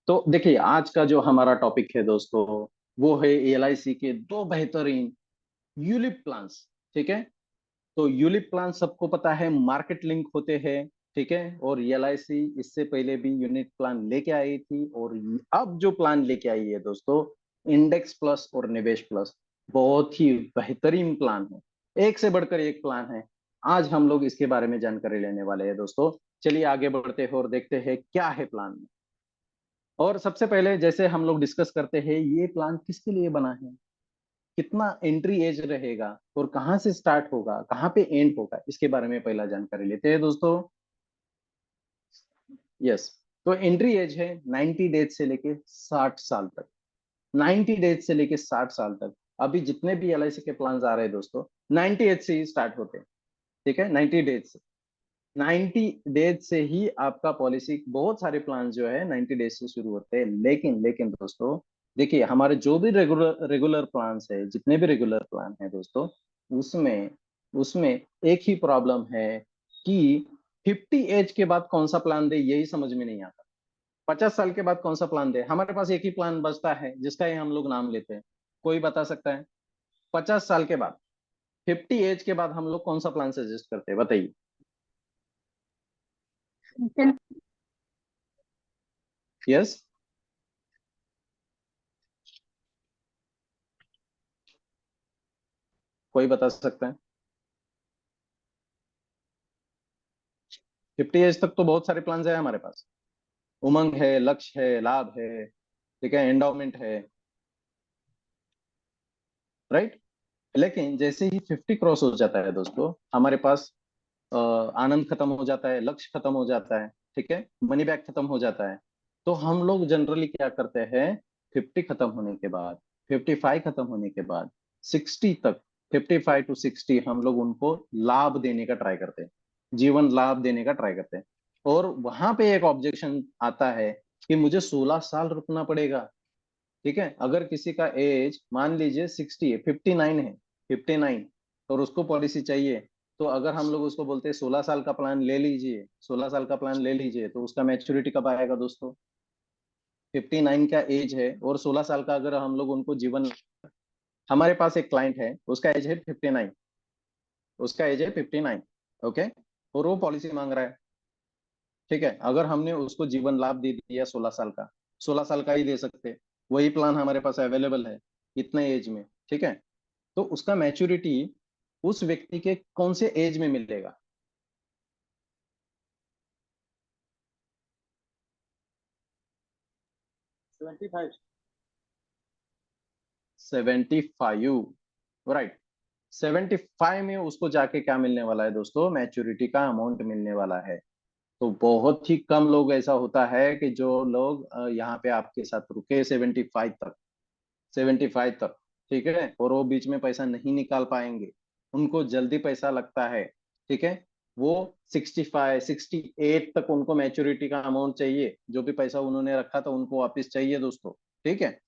तो देखिए, आज का जो हमारा टॉपिक है दोस्तों, वो है एलआईसी के दो बेहतरीन यूलिप प्लान्स। ठीक है। तो यूलिप प्लान सबको पता है, मार्केट लिंक होते हैं। ठीक है। और एलआईसी इससे पहले भी यूनिट प्लान लेके आई थी, और अब जो प्लान लेके आई है दोस्तों, इंडेक्स प्लस और निवेश प्लस, बहुत ही बेहतरीन प्लान है। एक से बढ़कर एक प्लान है। आज हम लोग इसके बारे में जानकारी लेने वाले हैं दोस्तों। चलिए आगे बढ़ते हैं और देखते हैं क्या है प्लान में। और सबसे पहले जैसे हम लोग डिस्कस करते हैं, ये प्लान किसके लिए बना है, कितना एंट्री एज रहेगा, और कहाँ से स्टार्ट होगा, कहाँ पे एंड होगा, इसके बारे में पहला जानकारी लेते हैं दोस्तों। यस। तो एंट्री एज है 90 डेज से लेके 60 साल तक। 90 डेज से लेके 60 साल तक। अभी जितने भी एलआईसी के प्लान आ रहे हैं दोस्तों, 90 एज से ही स्टार्ट होते हैं। ठीक है, 90 डेज से। 90 डेज से ही आपका पॉलिसी, बहुत सारे प्लान जो है 90 डेज से शुरू होते हैं। लेकिन लेकिन दोस्तों, देखिए हमारे जो भी रेगुलर रेगुलर प्लान्स है, जितने भी रेगुलर प्लान है दोस्तों, उसमें उसमें एक ही प्रॉब्लम है कि 50 एज के बाद कौन सा प्लान दे, यही समझ में नहीं आता। 50 साल के बाद कौन सा प्लान दे, हमारे पास एक ही प्लान बचता है जिसका ही हम लोग नाम लेते हैं। कोई बता सकता है? 50 साल के बाद, 50 एज के बाद हम लोग कौन सा प्लान सजेस्ट करते हैं, बताइए। यस। कोई बता सकता है? 50 एज तक तो बहुत सारे प्लान है हमारे पास। उमंग है, लक्ष्य है, लाभ है, ठीक है, एंडाउमेंट है। राइट। लेकिन जैसे ही 50 क्रॉस हो जाता है दोस्तों, हमारे पास आनंद खत्म हो जाता है, लक्ष्य खत्म हो जाता है, ठीक है, मनी बैक खत्म हो जाता है। तो हम लोग जनरली क्या करते हैं, 50 खत्म होने के बाद, 55 खत्म होने के बाद, 60 तक, 55 to 60 हम लोग उनको लाभ देने का ट्राई करते हैं, जीवन लाभ देने का ट्राई करते हैं। और वहां पे एक ऑब्जेक्शन आता है कि मुझे 16 साल रुकना पड़ेगा। ठीक है, अगर किसी का एज मान लीजिए 60 है, 59 है, 59, और उसको पॉलिसी चाहिए, तो अगर हम लोग उसको बोलते हैं 16 साल का प्लान ले लीजिए, 16 साल का प्लान ले लीजिए, तो उसका मैच्योरिटी कब आएगा दोस्तों? 59 का एज है और 16 साल का अगर हम लोग उनको जीवन, हमारे पास एक क्लाइंट है, उसका एज है 59, उसका एज है 59। ओके। और वो पॉलिसी मांग रहा है। ठीक है, अगर हमने उसको जीवन लाभ दे दिया 16 साल का, 16 साल का ही दे सकते हैं, वही प्लान हमारे पास अवेलेबल है इतने एज में। ठीक है। तो उसका मैच्योरिटी उस व्यक्ति के कौन से एज में मिलेगा? 75। राइट। 75 में उसको जाके क्या मिलने वाला है दोस्तों? मैच्योरिटी का अमाउंट मिलने वाला है। तो बहुत ही कम लोग ऐसा होता है कि जो लोग यहाँ पे आपके साथ रुके 75 तक, 75 तक। ठीक है, और वो बीच में पैसा नहीं निकाल पाएंगे, उनको जल्दी पैसा लगता है। ठीक है। वो 65 68 तक उनको मैच्योरिटी का अमाउंट चाहिए, जो भी पैसा उन्होंने रखा था उनको वापस चाहिए दोस्तों। ठीक है।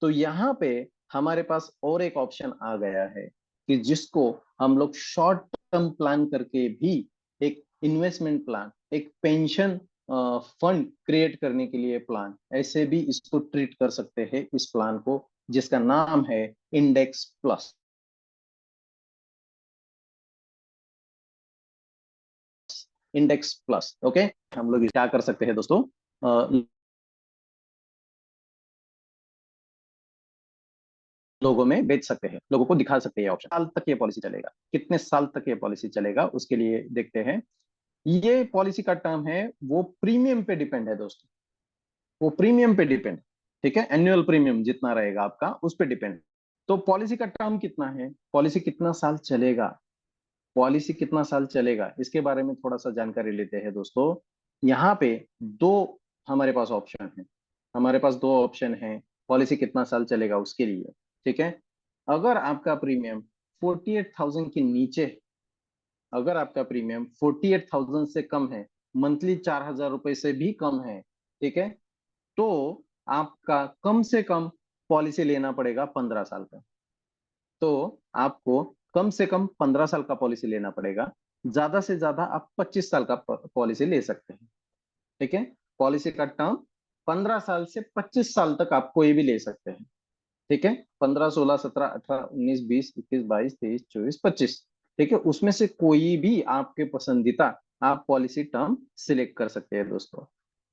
तो यहाँ पे हमारे पास और एक ऑप्शन आ गया है कि जिसको हम लोग शॉर्ट टर्म प्लान करके भी, एक इन्वेस्टमेंट प्लान, एक पेंशन फंड क्रिएट करने के लिए प्लान, ऐसे भी इसको ट्रीट कर सकते हैं इस प्लान को, जिसका नाम है index plus. Index plus. Okay. हम लोग क्या कर सकते हैं दोस्तों, लोगों में बेच सकते हैं, लोगों को दिखा सकते हैं ऑप्शन। साल तक ये पॉलिसी चलेगा, कितने साल तक ये पॉलिसी चलेगा उसके लिए देखते हैं। ये पॉलिसी का टर्म है, वो प्रीमियम पे डिपेंड है दोस्तों, वो प्रीमियम पे डिपेंड। ठीक है, एनुअल प्रीमियम जितना रहेगा आपका उस पे डिपेंड। तो पॉलिसी का टर्म कितना है, पॉलिसी कितना साल चलेगा, पॉलिसी कितना साल चलेगा, इसके बारे में थोड़ा सा जानकारी लेते हैं दोस्तों। यहाँ पे दो हमारे पास ऑप्शन है, हमारे पास दो ऑप्शन है पॉलिसी कितना साल चलेगा उसके लिए। ठीक है। अगर आपका प्रीमियम 48,000 के नीचे है, अगर आपका प्रीमियम 48,000 से कम है, मंथली 4,000 रुपए से भी कम है, ठीक है, तो आपका कम से कम पॉलिसी लेना पड़ेगा 15 साल का। तो आपको कम से कम 15 साल का पॉलिसी लेना पड़ेगा। ज्यादा से ज्यादा आप 25 साल का पॉलिसी ले सकते हैं। ठीक है। पॉलिसी का टर्म 15 साल से 25 साल तक आप कोई भी ले सकते हैं। ठीक है, 15, 16, 17, 18, 19, 20, 21, 22, 23, 24, 25। ठीक है, उसमें से कोई भी आपके पसंदीदा आप पॉलिसी टर्म सिलेक्ट कर सकते हैं दोस्तों।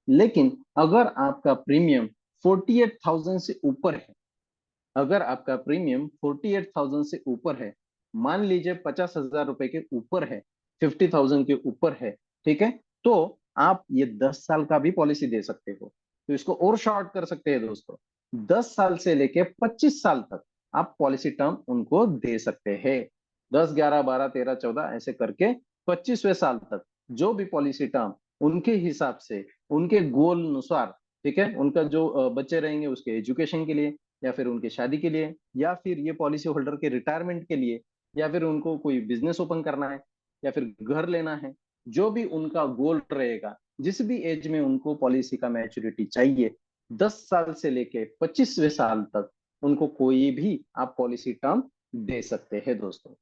लेकिन अगर आपका प्रीमियम 48,000 से ऊपर है, अगर आपका प्रीमियम 48,000 से ऊपर है, मान लीजिए 50,000 रुपए के ऊपर है, 50,000 के ऊपर है, ठीक है, तो आप ये 10 साल का भी पॉलिसी दे सकते हो। तो इसको और शॉर्ट कर सकते हैं दोस्तों, 10 साल से लेके 25 साल तक आप पॉलिसी टर्म उनको दे सकते हैं। 10, 11, 12, 13, 14 ऐसे करके 25वें साल तक जो भी पॉलिसी टर्म उनके हिसाब से, उनके गोल अनुसार, ठीक है, उनका जो बच्चे रहेंगे उसके एजुकेशन के लिए, या फिर उनकी शादी के लिए, या फिर ये पॉलिसी होल्डर के रिटायरमेंट के लिए, या फिर उनको कोई बिजनेस ओपन करना है, या फिर घर लेना है, जो भी उनका गोल रहेगा, जिस भी एज में उनको पॉलिसी का मैच्योरिटी चाहिए, 10 साल से लेके 25वें साल तक उनको कोई भी आप पॉलिसी टर्म दे सकते हैं दोस्तों।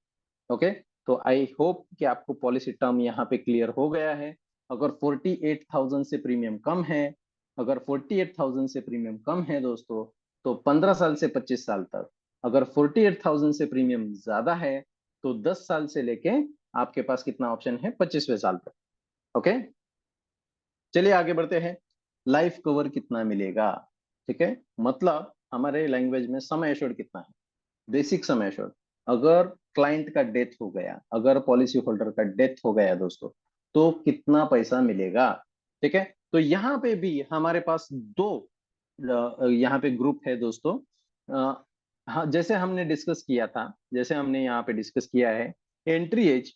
ओके, तो आई होप कि आपको पॉलिसी टर्म यहाँ पे क्लियर हो गया है। अगर 48,000 से प्रीमियम कम है, अगर 48,000 से प्रीमियम कम है दोस्तों, तो 15 साल से 25 साल तक। अगर 48,000 से प्रीमियम ज्यादा है, तो 10 साल से लेके आपके पास कितना ऑप्शन है, 25वें साल तक। ओके, चलिए आगे बढ़ते हैं। लाइफ कवर कितना मिलेगा? ठीक है, मतलब हमारे लैंग्वेज में सम एश्योर्ड कितना है, बेसिक सम एश्योर्ड। अगर क्लाइंट का डेथ हो गया, अगर पॉलिसी होल्डर का डेथ हो गया दोस्तों, तो कितना पैसा मिलेगा? ठीक है, तो यहाँ पे भी हमारे पास दो यहाँ पे ग्रुप है दोस्तों। हाँ, जैसे हमने डिस्कस किया था, जैसे हमने यहाँ पे डिस्कस किया है, entry age,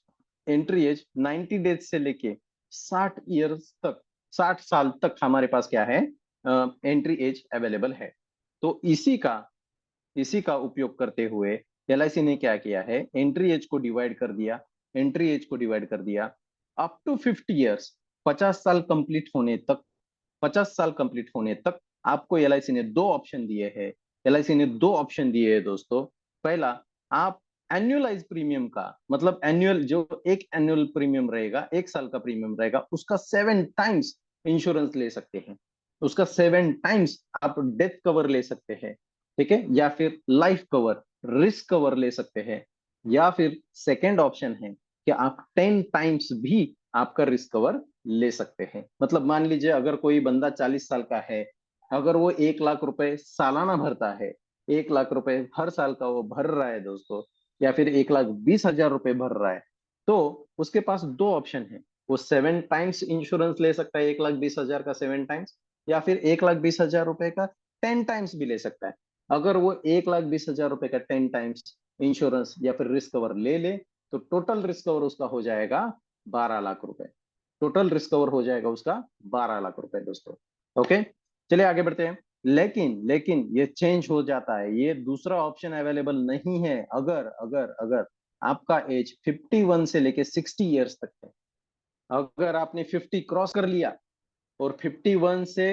entry age 90 days से लेके 60 ईयर्स तक, 60 साल तक हमारे पास क्या है, एंट्री एज अवेलेबल है। तो इसी का उपयोग करते हुए एलआईसी ने क्या किया है, एंट्री एज को डिवाइड कर दिया, एंट्री एज को डिवाइड कर दिया अप टू 50 ईयर्स, 50 साल कंप्लीट होने तक, 50 साल कंप्लीट होने तक आपको एलआईसी ने दो ऑप्शन दिए हैं। एलआईसी ने दो ऑप्शन दिए हैं दोस्तों। पहला, आप एनुअलाइज प्रीमियम का, मतलब एनुअल, जो एक एनुअल प्रीमियम रहेगा, 1 साल का प्रीमियम रहेगा, उसका 7 टाइम्स इंश्योरेंस ले सकते हैं, उसका 7 टाइम्स आप डेथ कवर ले सकते हैं। ठीक है, या फिर लाइफ कवर, रिस्क कवर ले सकते हैं, या फिर सेकेंड ऑप्शन है कि आप 10 टाइम्स भी आपका रिस्क कवर ले सकते हैं। मतलब मान लीजिए अगर कोई बंदा 40 साल का है, अगर वो 1 लाख रुपए सालाना भरता है, 1 लाख रुपए हर साल का वो भर रहा है दोस्तों, या फिर 1,20,000 रुपए भर रहा है, तो उसके पास दो ऑप्शन है। वो 7 टाइम्स इंश्योरेंस ले सकता है, 1,20,000 का 7 टाइम्स, या फिर 1,20,000 रुपए का 10 टाइम्स भी ले सकता है। अगर वो 1,20,000 रुपए का 10 टाइम्स इंश्योरेंस या फिर रिस्क कवर ले ले, तो टोटल रिस्क कवर उसका हो जाएगा 12 लाख रुपए। टोटल रिस्क कवर हो जाएगा उसका 12 लाख रुपए दोस्तों। ओके, चलिए आगे बढ़ते हैं। लेकिन लेकिन ये चेंज हो जाता है, ये दूसरा ऑप्शन अवेलेबल नहीं है अगर अगर अगर आपका एज 51 से लेके 60 ईयर्स तक है। अगर आपने 50 क्रॉस कर लिया और 51 से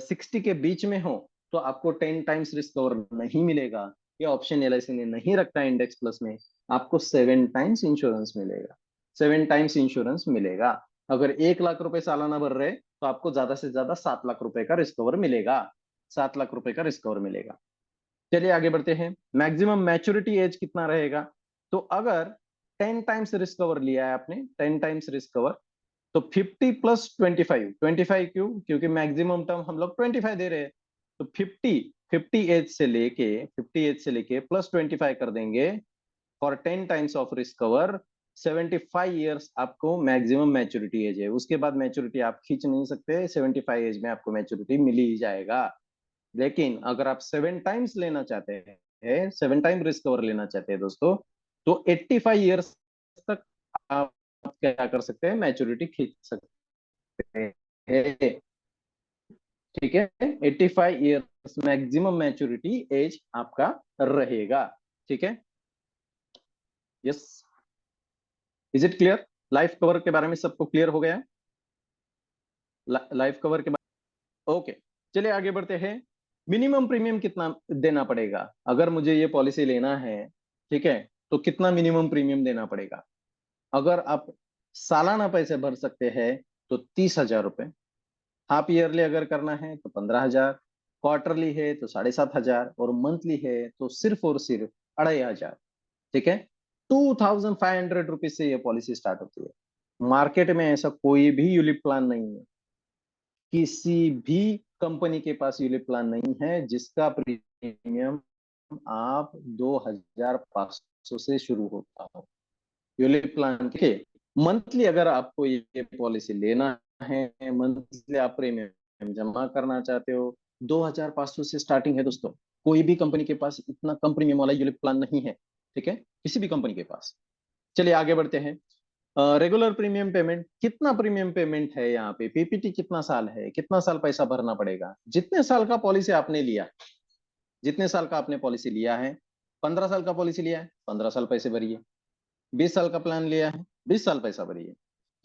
60 के बीच में हो, तो आपको 10 टाइम्स रिस्क कवर नहीं मिलेगा। ये ऑप्शन एलआईसी ने नहीं रखा है इंडेक्स प्लस में। आपको 7 टाइम्स इंश्योरेंस मिलेगा, 7 टाइम्स इंश्योरेंस मिलेगा। अगर 1 लाख रुपए सालाना भर रहे, तो आपको ज्यादा से ज्यादा 7 लाख रुपए का रिस्क कवर मिलेगा, 7 लाख रुपए का रिस्क कवर मिलेगा। चलिए आगे बढ़ते हैं। मैक्सिमम मैच्योरिटी एज कितना रहेगा? तो अगर 10 टाइम्स रिस्क कवर लिया है आपने, 10 टाइम्स रिस्क कवर, तो 50 प्लस 25, 25 क्यों? क्योंकि मैक्सिमम टर्म हम लोग 25 दे रहे हैं। तो 50 एज से लेके प्लस 25 कर देंगे for 10 times of risk cover. 75 years आपको मैक्सिमम मैच्योरिटी एज है, उसके बाद मैच्योरिटी आप खींच नहीं सकते, 75 एज में आपको मैच्योरिटी मिल ही जाएगा। लेकिन अगर आप 7 टाइम्स लेना चाहते हैं, 7 टाइम रिस्क कवर लेना चाहते हैं दोस्तों, तो 85 ईयर्स तक आप क्या कर सकते हैं, मैच्योरिटी खींच सकते हैं। ठीक है, 85 ईयर्स मैक्सिमम मैच्योरिटी एज आपका रहेगा। ठीक है, yes, is it clear? Life cover के बारे में सबको क्लियर हो गया है? लाइफ कवर के बारे, ओके। चलिए आगे बढ़ते हैं। मिनिमम प्रीमियम कितना देना पड़ेगा अगर मुझे ये पॉलिसी लेना है? ठीक है, तो कितना मिनिमम प्रीमियम देना पड़ेगा? अगर आप सालाना पैसे भर सकते हैं, तो 30,000 रुपए। हाफ ईयरली अगर करना है तो 15,000, क्वार्टरली है तो 7,500 और मंथली है तो सिर्फ और सिर्फ 2,500। ठीक है, 2,500 रुपीज से ये पॉलिसी स्टार्ट होती है। मार्केट में ऐसा कोई भी यूलिप प्लान नहीं है, किसी भी कंपनी के पास यूलिप प्लान नहीं है जिसका प्रीमियम आप 2,500 से शुरू होता हो। यूलिप प्लान के मंथली अगर आपको ये पॉलिसी लेना है, मंथली आप प्रीमियम जमा करना चाहते हो, 2,500 से स्टार्टिंग है दोस्तों। कोई भी कंपनी के पास इतना कम प्रीमियम वाला यूलिप प्लान नहीं है। ठीक है, किसी भी कंपनी के पास। चलिए आगे बढ़ते हैं। रेगुलर प्रीमियम पेमेंट, कितना प्रीमियम पेमेंट है यहाँ पे, पीपीटी कितना साल है, कितना साल पैसा भरना पड़ेगा, जितने साल का पॉलिसी आपने लिया, जितने साल का आपने पॉलिसी लिया है, 15 साल का पॉलिसी लिया है, 15 साल पैसे भरिए। 20 साल का प्लान लिया है, 20 साल पैसा भरिए।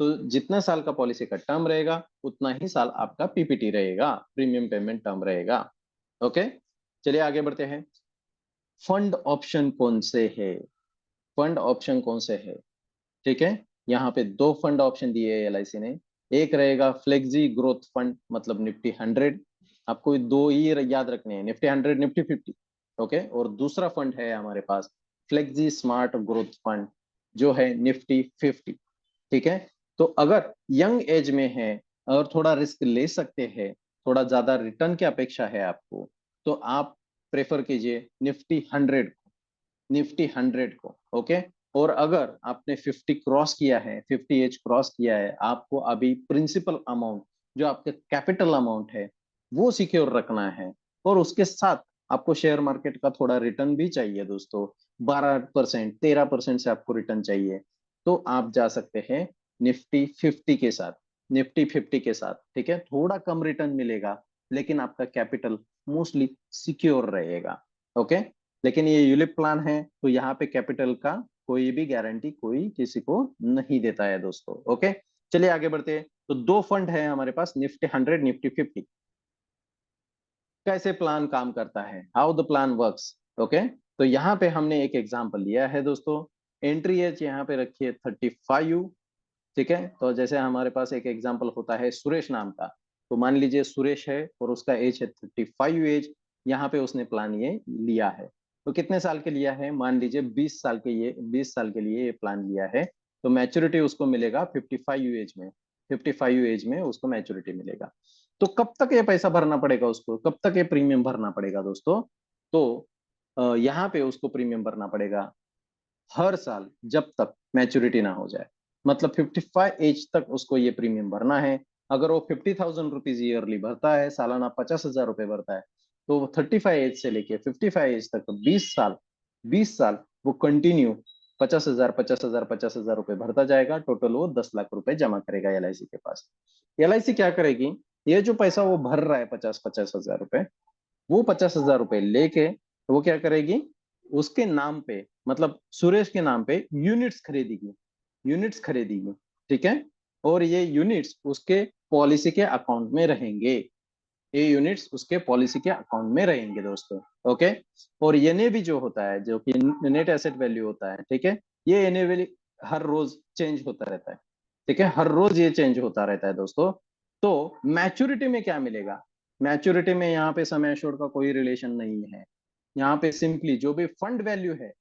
तो जितना साल का पॉलिसी का टर्म रहेगा उतना ही साल आपका पीपीटी रहेगा, प्रीमियम पेमेंट टर्म रहेगा। ओके, चलिए आगे बढ़ते हैं। फंड ऑप्शन कौन से है, फंड ऑप्शन कौन से है? ठीक है, यहाँ पे दो फंड ऑप्शन दिए है एलआईसी ने। एक रहेगा फ्लेक्सी ग्रोथ फंड, मतलब निफ्टी 100। आपको दो ही याद रखने हैं, निफ्टी 100, निफ्टी 50। ओके, और दूसरा फंड है हमारे पास फ्लेक्सी स्मार्ट ग्रोथ फंड, जो है निफ्टी 50। ठीक है, तो अगर यंग एज में है और थोड़ा रिस्क ले सकते हैं, थोड़ा ज्यादा रिटर्न की अपेक्षा है आपको, तो आप प्रेफर कीजिए निफ्टी 100, निफ्टी 100 को। ओके, और अगर आपने 50 क्रॉस किया है, 50 एज क्रॉस किया है, आपको अभी प्रिंसिपल अमाउंट, जो आपके कैपिटल अमाउंट है, वो सिक्योर रखना है, और उसके साथ आपको शेयर मार्केट का थोड़ा रिटर्न भी चाहिए दोस्तों। 12%, 13% से आपको रिटर्न चाहिए, तो आप जा सकते हैं निफ्टी 50 के साथ, निफ्टी 50 के साथ। ठीक है, थोड़ा कम रिटर्न मिलेगा, लेकिन आपका कैपिटल मोस्टली सिक्योर रहेगा। ओके, लेकिन ये यूलिप प्लान है तो यहाँ पे कैपिटल का कोई भी गारंटी कोई किसी को नहीं देता है दोस्तों। ओके, चलिए आगे बढ़ते हैं। तो दो फंड है हमारे पास, निफ्टी 100, निफ्टी 50। कैसे प्लान काम करता है, how the plan works. Okay, तो यहाँ पे हमने एक एग्जांपल लिया है दोस्तों। एंट्री एज यहाँ पे रखिए 35। ठीक है, तो जैसे हमारे पास एक एग्जांपल होता है सुरेश नाम का, तो मान लीजिए सुरेश है और उसका एज है 35 एज। यहाँ पे उसने प्लान ये लिया है, तो कितने साल के लिया है, मान लीजिए 20 साल के, ये 20 साल के लिए ये प्लान लिया है। तो मैच्योरिटी उसको मिलेगा 55 एज में, 55 एज में उसको मैच्योरिटी मिलेगा। तो कब तक ये पैसा भरना पड़ेगा उसको, कब तक ये प्रीमियम भरना पड़ेगा दोस्तों? तो यहाँ पे उसको प्रीमियम भरना पड़ेगा हर साल जब तक मैच्योरिटी ना हो जाए, मतलब 55 एज तक उसको ये प्रीमियम भरना है। अगर वो 50,000 रुपीज ईयरली भरता है, सालाना 50,000 रुपए भरता है, तो वो 35 एज से लेके 55 एज तक 20 साल, 20 साल वो कंटिन्यू 50,000, 50,000, 50,000 रुपए भरता जाएगा। टोटल वो 10 लाख रुपए जमा करेगा एलआईसी के पास। एलआईसी क्या करेगी, ये जो पैसा वो भर रहा है 50,000 रुपए, वो 50,000 रुपए लेके वो क्या करेगी, उसके नाम पे, मतलब सुरेश के नाम पे यूनिट्स खरीदेगी, यूनिट्स खरीदेगी। ठीक है, और ये यूनिट्स उसके पॉलिसी के अकाउंट में रहेंगे, ये यूनिट्स उसके पॉलिसी के अकाउंट में रहेंगे दोस्तों। ओके, और एनएवी जो होता है, जो कि नेट एसेट वैल्यू होता है, ठीक है, ये एनएवी हर रोज चेंज होता रहता है। ठीक है, हर रोज ये चेंज होता रहता है दोस्तों। तो मैच्योरिटी में क्या मिलेगा, मैच्योरिटी में यहाँ पे समय एश्योर्ड का कोई रिलेशन नहीं है। यहाँ पे सिंपली जो भी फंड वैल्यू है,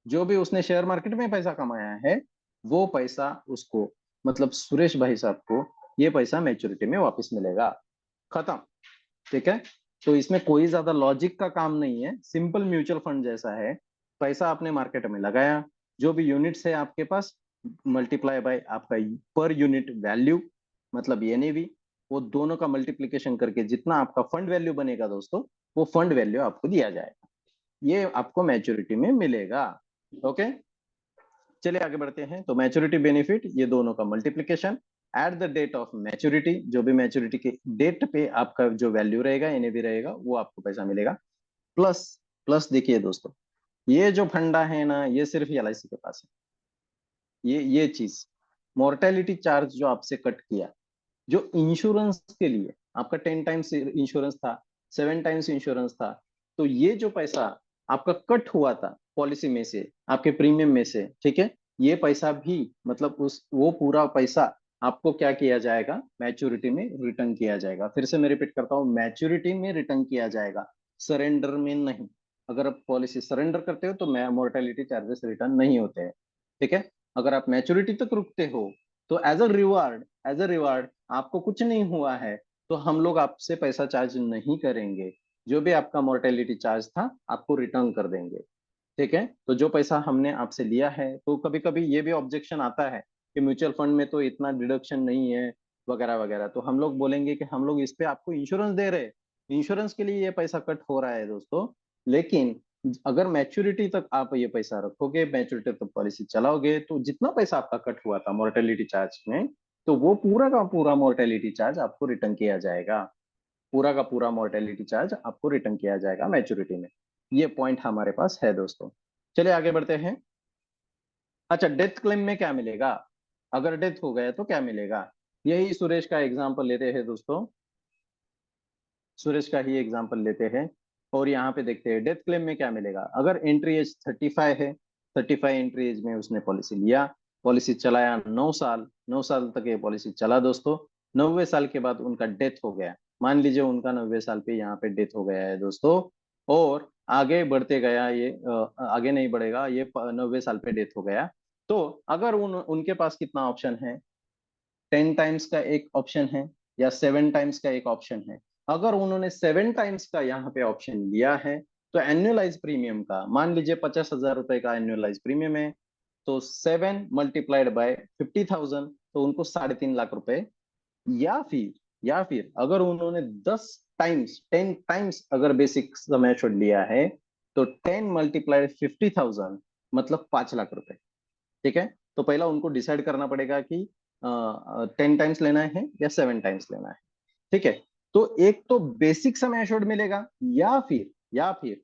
जो भी उसने शेयर मार्केट में पैसा कमाया है, वो पैसा उसको, मतलब सुरेश भाई साहब को, ये पैसा मैच्योरिटी में वापस मिलेगा। खत्म। ठीक है, तो इसमें कोई ज्यादा लॉजिक का काम नहीं है, सिंपल म्यूचुअल फंड जैसा है। पैसा आपने मार्केट में लगाया, जो भी यूनिट्स है आपके पास, मल्टीप्लाई बाय आपका पर यूनिट वैल्यू, मतलब एनएवी, वो दोनों का मल्टीप्लीकेशन करके जितना आपका फंड वैल्यू बनेगा दोस्तों, वो फंड वैल्यू आपको दिया जाएगा, ये आपको मैच्योरिटी में मिलेगा। ओके, चलिए आगे बढ़ते हैं। तो मैच्योरिटी बेनिफिट, ये दोनों का multiplication at the date of maturity, जो भी मैच्योरिटी के डेट पे आपका जो वैल्यू रहेगा, एनएवी रहेगा, वो आपको पैसा मिलेगा। प्लस, प्लस देखिए दोस्तों, ये जो फंडा है ना, ये सिर्फ एलआईसी के पास है। ये चीज, मोर्टेलिटी चार्ज जो आपसे कट किया, जो इंश्योरेंस के लिए आपका 10 टाइम्स इंश्योरेंस था, 7 टाइम्स इंश्योरेंस था, तो ये जो पैसा आपका कट हुआ था पॉलिसी में से, आपके प्रीमियम में से, ठीक है, ये पैसा भी, मतलब उस वो पूरा पैसा आपको क्या किया जाएगा, मैच्योरिटी में रिटर्न किया जाएगा। फिर से मैं रिपीट करता हूँ, मैच्योरिटी में रिटर्न किया जाएगा, सरेंडर में नहीं। अगर आप पॉलिसी सरेंडर करते हो तो मोर्टेलिटी चार्जेस रिटर्न नहीं होते हैं, ठीक है। अगर आप मैच्योरिटी तक रुकते हो तो एज अ रिवार्ड आपको कुछ नहीं हुआ है तो हम लोग आपसे पैसा चार्ज नहीं करेंगे। जो भी आपका मोर्टेलिटी चार्ज था आपको रिटर्न कर देंगे, ठीक है। तो जो पैसा हमने आपसे लिया है, तो कभी कभी ये भी ऑब्जेक्शन आता है कि म्यूचुअल फंड में तो इतना डिडक्शन नहीं है वगैरह वगैरह, तो हम लोग बोलेंगे कि हम लोग इस पे आपको इंश्योरेंस दे रहे हैं, इंश्योरेंस के लिए ये पैसा कट हो रहा है दोस्तों। लेकिन अगर मैच्योरिटी तक आप ये पैसा रखोगे, मैच्योरिटी तक पॉलिसी चलाओगे, तो जितना पैसा आपका कट हुआ था मोर्टेलिटी चार्ज में, तो वो पूरा का पूरा मोर्टेलिटी चार्ज आपको रिटर्न किया जाएगा। पूरा का पूरा मोर्टेलिटी चार्ज आपको रिटर्न किया जाएगा मैच्योरिटी में। ये पॉइंट हमारे पास है दोस्तों। चलिए आगे बढ़ते हैं। अच्छा, डेथ क्लेम में क्या मिलेगा, अगर डेथ हो गया तो क्या मिलेगा? यही सुरेश का एग्जांपल लेते हैं दोस्तों, सुरेश का ही एग्जांपल लेते हैं और यहाँ पे देखते हैं डेथ क्लेम में क्या मिलेगा। अगर एंट्री एज 35 है, 35 एंट्री एज में उसने पॉलिसी लिया, पॉलिसी चलाया 9 साल, 9 साल तक ये पॉलिसी चला दोस्तों। 90 साल के बाद उनका डेथ हो गया, मान लीजिए उनका 90 साल पे यहाँ पे डेथ हो गया है दोस्तों, और आगे बढ़ते गया ये आगे नहीं बढ़ेगा, ये 90 साल पे डेथ हो गया। तो अगर उनके पास कितना ऑप्शन है, 10 टाइम्स का एक ऑप्शन है या 7 टाइम्स का एक ऑप्शन है। अगर उन्होंने 7 टाइम्स का यहाँ पे ऑप्शन लिया है तो एनुअलाइज प्रीमियम का मान लीजिए 50,000 रुपए का एनुअलाइज प्रीमियम है, तो 7 × 50,000 तो उनको 3.5 लाख रुपए। या फिर अगर उन्होंने 10 टाइम्स 10 टाइम्स अगर बेसिक समय छोड़ लिया है तो 10 × 50,000 मतलब 5 लाख रुपए, ठीक है। तो पहला उनको डिसाइड करना पड़ेगा कि 10 टाइम्स लेना है या 7 टाइम्स लेना है, ठीक है। तो एक तो बेसिक सम एश्योर्ड मिलेगा, या फिर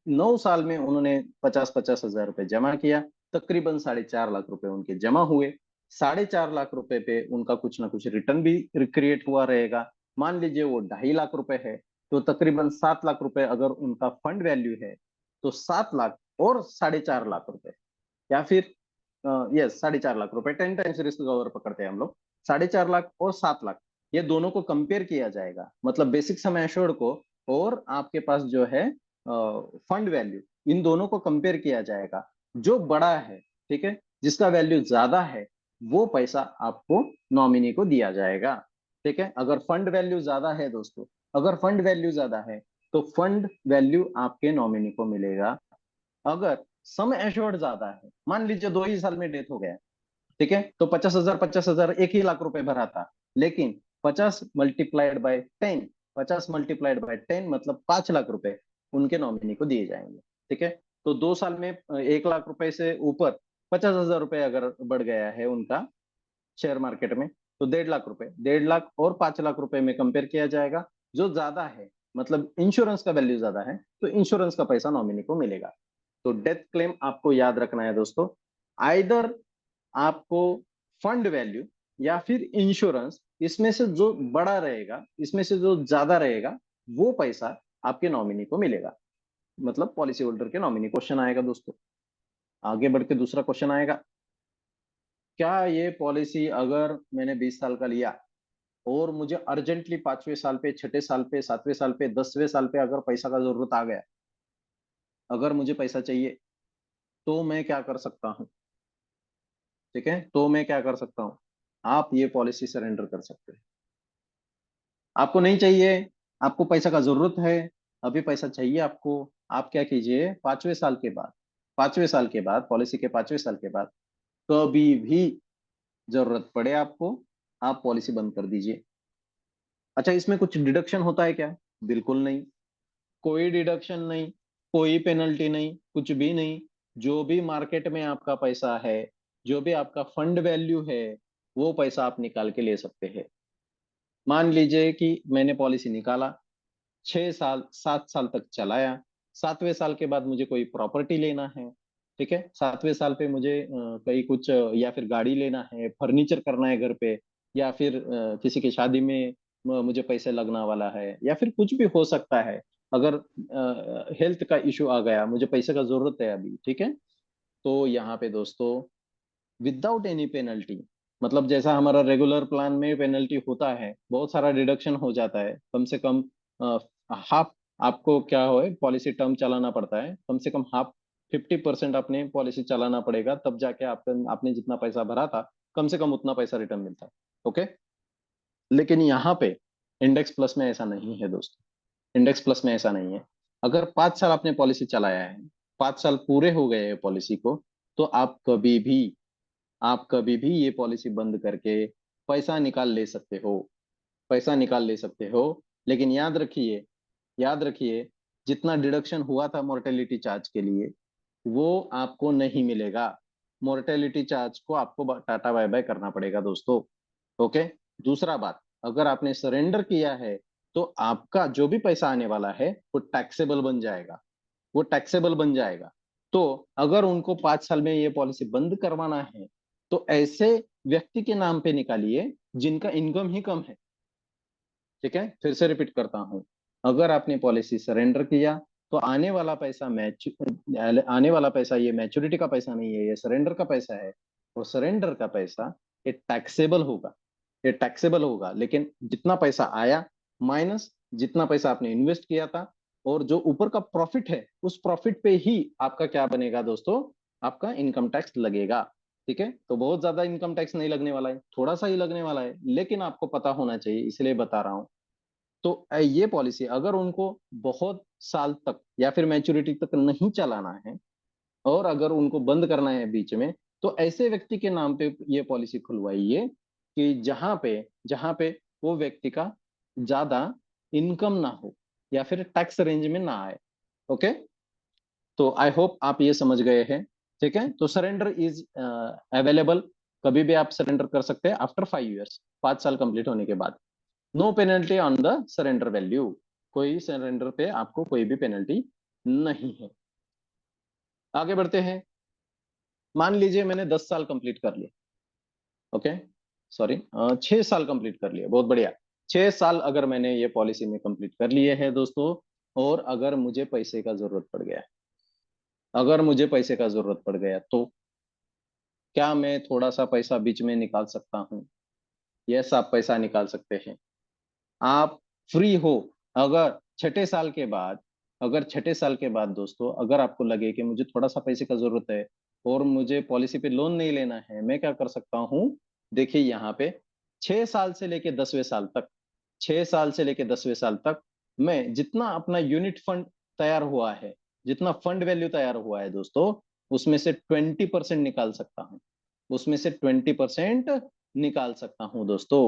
9 साल में उन्होंने 50-50 हजार रुपए जमा किया, तकरीबन 4.5 लाख रुपए उनके जमा हुए। 4.5 लाख रुपए पे उनका कुछ ना कुछ रिटर्न भी क्रिएट हुआ रहेगा। मान लीजिए वो 2.5 लाख रुपए है, तो तकरीबन 7 लाख रुपए अगर उनका फंड वैल्यू है, तो 7 लाख और 4.5 लाख रुपए, या फिर यस 4.5 लाख रुपए, 10 टाइम्स रिस्क कवर पकड़ते हैं हम लोग। 4.5 लाख और 7 लाख, ये दोनों को कंपेयर किया जाएगा, मतलब बेसिक सम एश्योर्ड को और आपके पास जो है फंड वैल्यू, इन दोनों को कंपेयर किया जाएगा। जो बड़ा है, ठीक है, जिसका वैल्यू ज्यादा है, वो पैसा आपको नॉमिनी को दिया जाएगा, ठीक है। अगर फंड वैल्यू ज्यादा है दोस्तों, अगर फंड वैल्यू ज्यादा है तो फंड वैल्यू आपके नॉमिनी को मिलेगा। अगर सम एश्योर्ड ज्यादा है, मान लीजिए 2 ही साल में डेथ हो गया, ठीक है, तो 50,000 1 ही लाख रुपए भरा था, लेकिन 50 × 10, 50 × 10 मतलब 5 लाख रुपए उनके नॉमिनी को दिए जाएंगे, ठीक है। तो 2 साल में 1 लाख रुपए से ऊपर 50,000 रुपए अगर बढ़ गया है उनका शेयर मार्केट में, तो 1.5 लाख रुपए, 1.5 लाख और 5 लाख रुपए में कंपेयर किया जाएगा। जो ज्यादा है, मतलब इंश्योरेंस का वैल्यू ज्यादा है, तो इंश्योरेंस का पैसा नॉमिनी को मिलेगा। तो डेथ क्लेम आपको याद रखना है दोस्तों, आइदर आपको फंड वैल्यू या फिर इंश्योरेंस, इसमें से जो बड़ा रहेगा, इसमें से जो ज्यादा रहेगा, वो पैसा आपके नॉमिनी को मिलेगा, मतलब पॉलिसी होल्डर के नॉमिनी। क्वेश्चन आएगा दोस्तों, आगे बढ़ के दूसरा क्वेश्चन आएगा, क्या ये पॉलिसी अगर मैंने 20 साल का लिया और मुझे अर्जेंटली 5वें साल पे, 6ठे साल पे, 7वें साल पे, 10वें साल पे अगर पैसा का जरूरत आ गया, अगर मुझे पैसा चाहिए, तो मैं क्या कर सकता हूँ, ठीक है, तो मैं क्या कर सकता हूँ? आप ये पॉलिसी सरेंडर कर सकते हैं। आपको नहीं चाहिए, आपको पैसा का जरूरत है, अभी पैसा चाहिए आपको, आप क्या कीजिए, 5वें साल के बाद, 5वें साल के बाद, पॉलिसी के 5वें साल के बाद कभी भी जरूरत पड़े आपको, आप पॉलिसी बंद कर दीजिए। अच्छा, इसमें कुछ डिडक्शन होता है क्या? बिल्कुल नहीं, कोई डिडक्शन नहीं, कोई पेनल्टी नहीं, कुछ भी नहीं। जो भी मार्केट में आपका पैसा है, जो भी आपका फंड वैल्यू है, वो पैसा आप निकाल के ले सकते हैं। मान लीजिए कि मैंने पॉलिसी निकाला, 6 साल 7 साल तक चलाया, 7वें साल के बाद मुझे कोई प्रॉपर्टी लेना है, ठीक है, 7वें साल पे मुझे कहीं कुछ या फिर गाड़ी लेना है, फर्नीचर करना है घर पे, या फिर किसी की शादी में मुझे पैसे लगना वाला है, या फिर कुछ भी हो सकता है। अगर हेल्थ का इशू आ गया, मुझे पैसे का जरूरत है अभी, ठीक है, तो यहाँ पे दोस्तों विदाउट एनी पेनल्टी, मतलब जैसा हमारा रेगुलर प्लान में पेनल्टी होता है, बहुत सारा डिडक्शन हो जाता है, कम से कम हाफ आपको क्या हो पॉलिसी टर्म चलाना पड़ता है, कम से कम हाफ 50% अपने पॉलिसी चलाना पड़ेगा, तब जाके आपने जितना पैसा भरा था कम से कम उतना पैसा रिटर्न मिलता है। ओके। लेकिन यहाँ पे इंडेक्स प्लस में ऐसा नहीं है दोस्तों। इंडेक्स प्लस में ऐसा नहीं है। अगर 5 साल आपने पॉलिसी चलाया है, 5 साल पूरे हो गए हैं पॉलिसी को, तो आप कभी भी ये पॉलिसी बंद करके पैसा निकाल ले सकते हो। पैसा निकाल ले सकते हो। लेकिन याद रखिए जितना डिडक्शन हुआ था मोर्टेलिटी चार्ज के लिए, वो आपको नहीं मिलेगा। मोर्टेलिटी चार्ज को आपको टाटा बाय बाय करना पड़ेगा दोस्तों। ओके। दूसरा बात, अगर आपने सरेंडर किया है तो आपका जो भी पैसा आने वाला है वो टैक्सेबल बन जाएगा। वो टैक्सेबल बन जाएगा। तो अगर उनको 5 साल में ये पॉलिसी बंद करवाना है, तो ऐसे व्यक्ति के नाम पे निकालिए जिनका इनकम ही कम है। ठीक है, फिर से रिपीट करता हूं। अगर आपने पॉलिसी सरेंडर किया, तो आने वाला पैसा ये मैच्योरिटी का पैसा नहीं है, ये सरेंडर का पैसा है। और सरेंडर का पैसा ये टैक्सेबल होगा। ये टैक्सेबल होगा, लेकिन जितना पैसा आया माइनस जितना पैसा आपने इन्वेस्ट किया था, और जो ऊपर का प्रॉफिट है, उस प्रॉफिट पे ही आपका क्या बनेगा दोस्तों, आपका इनकम टैक्स लगेगा। ठीक है, तो बहुत ज्यादा इनकम टैक्स नहीं लगने वाला है, थोड़ा सा ही लगने वाला है, लेकिन आपको पता होना चाहिए, इसलिए बता रहा हूं। तो ये पॉलिसी अगर उनको बहुत साल तक या फिर मैच्योरिटी तक नहीं चलाना है, और अगर उनको बंद करना है बीच में, तो ऐसे व्यक्ति के नाम पे ये पॉलिसी खुलवाइए कि जहां पे वो व्यक्ति का ज्यादा इनकम ना हो या फिर टैक्स रेंज में ना आए। ओके। तो आई होप आप ये समझ गए हैं। ठीक है, तो सरेंडर इज अवेलेबल। कभी भी आप सरेंडर कर सकते हैं आफ्टर 5 ईयर्स, 5 साल कंप्लीट होने के बाद। No penalty on the surrender value. कोई सरेंडर पे आपको कोई भी पेनल्टी नहीं है। आगे बढ़ते हैं। मान लीजिए मैंने 10 साल कंप्लीट कर लिया। ओके, सॉरी, 6 साल कंप्लीट कर लिया, बहुत बढ़िया। 6 साल अगर मैंने ये पॉलिसी में कंप्लीट कर लिए है दोस्तों, और अगर मुझे पैसे का जरूरत पड़ गया, अगर मुझे पैसे का जरूरत पड़ गया, तो क्या मैं थोड़ा सा पैसा बीच में निकाल सकता हूँ? यस, आप पैसा निकाल सकते हैं। आप फ्री हो। अगर छठे साल के बाद अगर छठे साल के बाद दोस्तों, अगर आपको लगे कि मुझे थोड़ा सा पैसे का जरूरत है और मुझे पॉलिसी पे लोन नहीं लेना है, मैं क्या कर सकता हूँ? देखिए यहाँ पे 6 साल से लेके 10वें साल तक, 6 साल से लेके 10वें साल तक मैं जितना अपना यूनिट फंड तैयार हुआ है, जितना फंड वैल्यू तैयार हुआ है दोस्तों, उसमें से 20% निकाल सकता हूँ। उसमें से 20% निकाल सकता हूँ दोस्तों।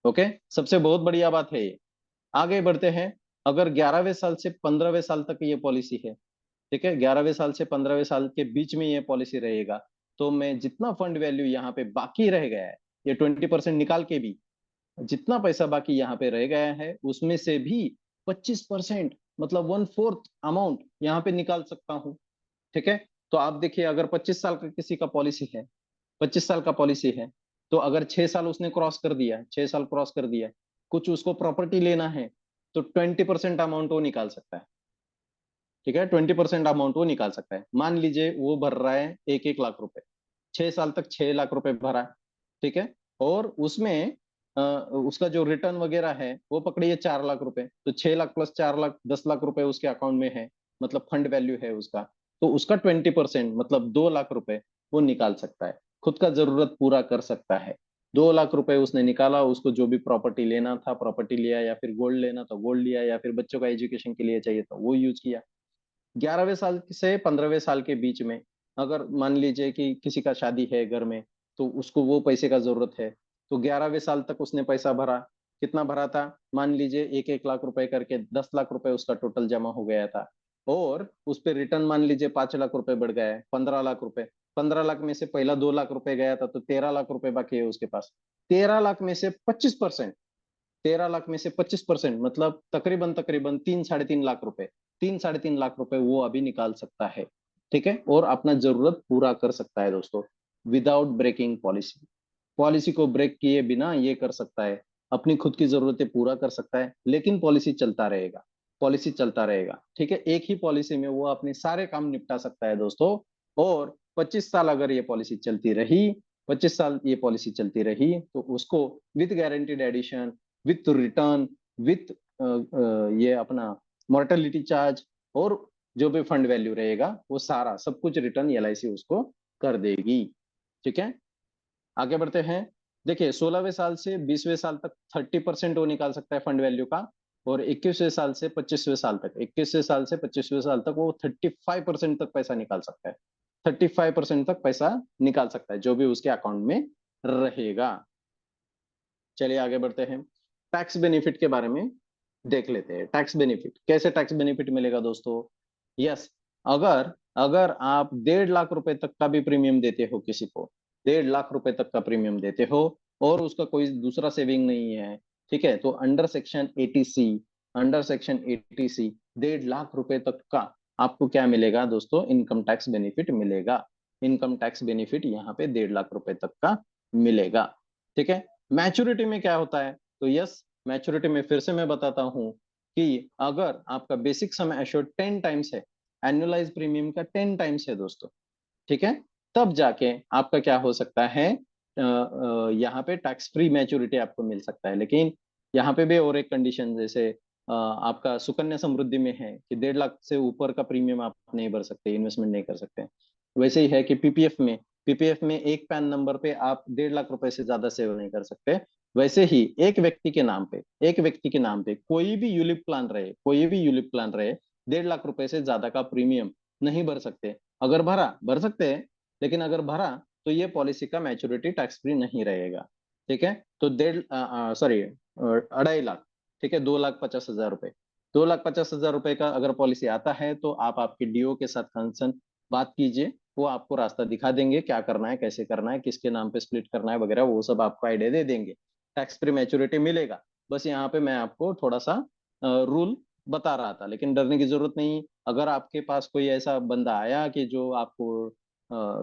ओके, सबसे बहुत बढ़िया बात है ये। आगे बढ़ते हैं। अगर 11वें साल से 15वें साल तक ये पॉलिसी है, ठीक है, 11वें साल से 15वें साल के बीच में ये पॉलिसी रहेगा, तो मैं जितना फंड वैल्यू यहाँ पे बाकी रह गया है, ये 20% निकाल के भी जितना पैसा बाकी यहाँ पे रह गया है, उसमें से भी 25%, मतलब 1/4 अमाउंट यहाँ पे निकाल सकता हूँ। ठीक है। तो आप देखिए, अगर 25 साल का किसी का पॉलिसी है, 25 साल का पॉलिसी है, तो अगर 6 साल उसने क्रॉस कर दिया, 6 साल क्रॉस कर दिया, कुछ उसको प्रॉपर्टी लेना है, तो 20% अमाउंट वो निकाल सकता है। ठीक है, 20% अमाउंट वो निकाल सकता है। मान लीजिए वो भर रहा है 1-1 लाख रुपए, 6 साल तक 6 लाख रुपए भरा। ठीक है। और उसमें उसका जो रिटर्न वगैरह है वो पकड़िए 4 लाख रुपए, तो 6 लाख प्लस 4 लाख, 10 लाख रुपए उसके अकाउंट में है, मतलब फंड वैल्यू है उसका। तो उसका 20% मतलब 2 लाख रुपए वो निकाल सकता है, खुद का जरूरत पूरा कर सकता है। 2 लाख रुपए उसने निकाला, उसको जो भी प्रॉपर्टी लेना था प्रॉपर्टी लिया, या फिर गोल्ड लेना था गोल्ड लिया, या फिर बच्चों का एजुकेशन के लिए चाहिए था वो यूज किया। 11वें साल से 15वें साल के बीच में, अगर मान लीजिए कि किसी का शादी है घर में, तो उसको वो पैसे का जरूरत है, तो 11वें साल तक उसने पैसा भरा। कितना भरा था? मान लीजिए 1-1 लाख रुपए करके 10 लाख रुपए उसका टोटल जमा हो गया था। और उस पर रिटर्न मान लीजिए 5 लाख रुपए बढ़ गया है, 15 लाख रुपए। 15 लाख में से पहला 2 लाख रुपए गया था, तो 13 लाख रुपए बाकी है उसके पास। 13 लाख में से 25%, 13 लाख में से 25% मतलब तकरीबन तकरीबन 3-3.5 लाख रुपए, 3-3.5 लाख रुपए वो अभी निकाल सकता है। ठीक है, और अपना जरूरत पूरा कर सकता है दोस्तों, विदाउट ब्रेकिंग पॉलिसी। पॉलिसी को ब्रेक किए बिना ये कर सकता है, अपनी खुद की जरूरतें पूरा कर सकता है, लेकिन पॉलिसी चलता रहेगा। पॉलिसी चलता रहेगा। ठीक है, एक ही पॉलिसी में वो अपने सारे काम निपटा सकता है दोस्तों। और 25 साल अगर ये पॉलिसी चलती रही, 25 साल ये पॉलिसी चलती रही तो उसको with guaranteed addition, with return, with ये अपना मोर्टेलिटी चार्ज और जो भी फंड वैल्यू रहेगा वो सारा सब कुछ रिटर्न एलआईसी उसको कर देगी। ठीक है, आगे बढ़ते हैं। देखिए 16वें साल से 20वें साल तक 30% वो निकाल सकता है फंड वैल्यू का, और 21वें साल से 25वें साल तक, 21वें साल से 25वें साल तक वो 35% तक पैसा निकाल सकता है। 35% तक पैसा निकाल सकता है जो भी उसके अकाउंट में रहेगा। चलिए आगे बढ़ते हैं, टैक्स बेनिफिट के बारे में देख लेते हैं। टैक्स बेनिफिट, कैसे टैक्स बेनिफिट मिलेगा दोस्तों? यस, अगर अगर आप 1.5 लाख रुपए तक का भी प्रीमियम देते हो किसी को, 1.5 लाख रुपए तक का प्रीमियम देते हो और उसका कोई दूसरा सेविंग नहीं है, ठीक है, तो अंडर सेक्शन 80 1.5 लाख रुपए तक का आपको क्या मिलेगा दोस्तों? इनकम टैक्स बेनिफिट मिलेगा। इनकम टैक्स बेनिफिट यहाँ पे 1.5 लाख रुपए तक का मिलेगा। ठीक है, मैच्योरिटी में क्या होता है? तो यस, मैच्योरिटी में फिर से मैं बताता हूं कि अगर आपका बेसिक सम एश्योर्ड 10 टाइम्स है, एनुअलाइज प्रीमियम का 10 टाइम्स है दोस्तों, ठीक है, तब जाके आपका क्या हो सकता है, यहाँ पे टैक्स फ्री मैच्योरिटी आपको मिल सकता है। लेकिन यहाँ पे भी और एक कंडीशन, जैसे आपका सुकन्या समृद्धि में है कि 1.5 लाख से ऊपर का प्रीमियम आप नहीं भर सकते, इन्वेस्टमेंट नहीं कर सकते। वैसे ही है कि पीपीएफ में एक पैन नंबर पे आप 1.5 लाख रुपए से ज्यादा सेव नहीं कर सकते। वैसे ही एक व्यक्ति के नाम पे कोई भी यूलिप प्लान रहे 1.5 लाख रुपए से ज्यादा का प्रीमियम नहीं भर सकते। अगर भर सकते हैं, लेकिन अगर भरा तो ये पॉलिसी का मैच्योरिटी टैक्स फ्री नहीं रहेगा। ठीक है, तो 2.5 लाख, ठीक है, 2,50,000 रुपए, 2,50,000 रुपए का अगर पॉलिसी आता है तो आप आपके डीओ के साथ कंसर्न बात कीजिए, वो आपको रास्ता दिखा देंगे, क्या करना है, कैसे करना है, किसके नाम पे स्प्लिट करना है वगैरह, वो सब आपको आइडिया दे देंगे। टैक्स फ्री मैच्योरिटी मिलेगा। बस यहाँ पे मैं आपको थोड़ा सा रूल बता रहा था, लेकिन डरने की जरूरत नहीं। अगर आपके पास कोई ऐसा बंदा आया कि जो आपको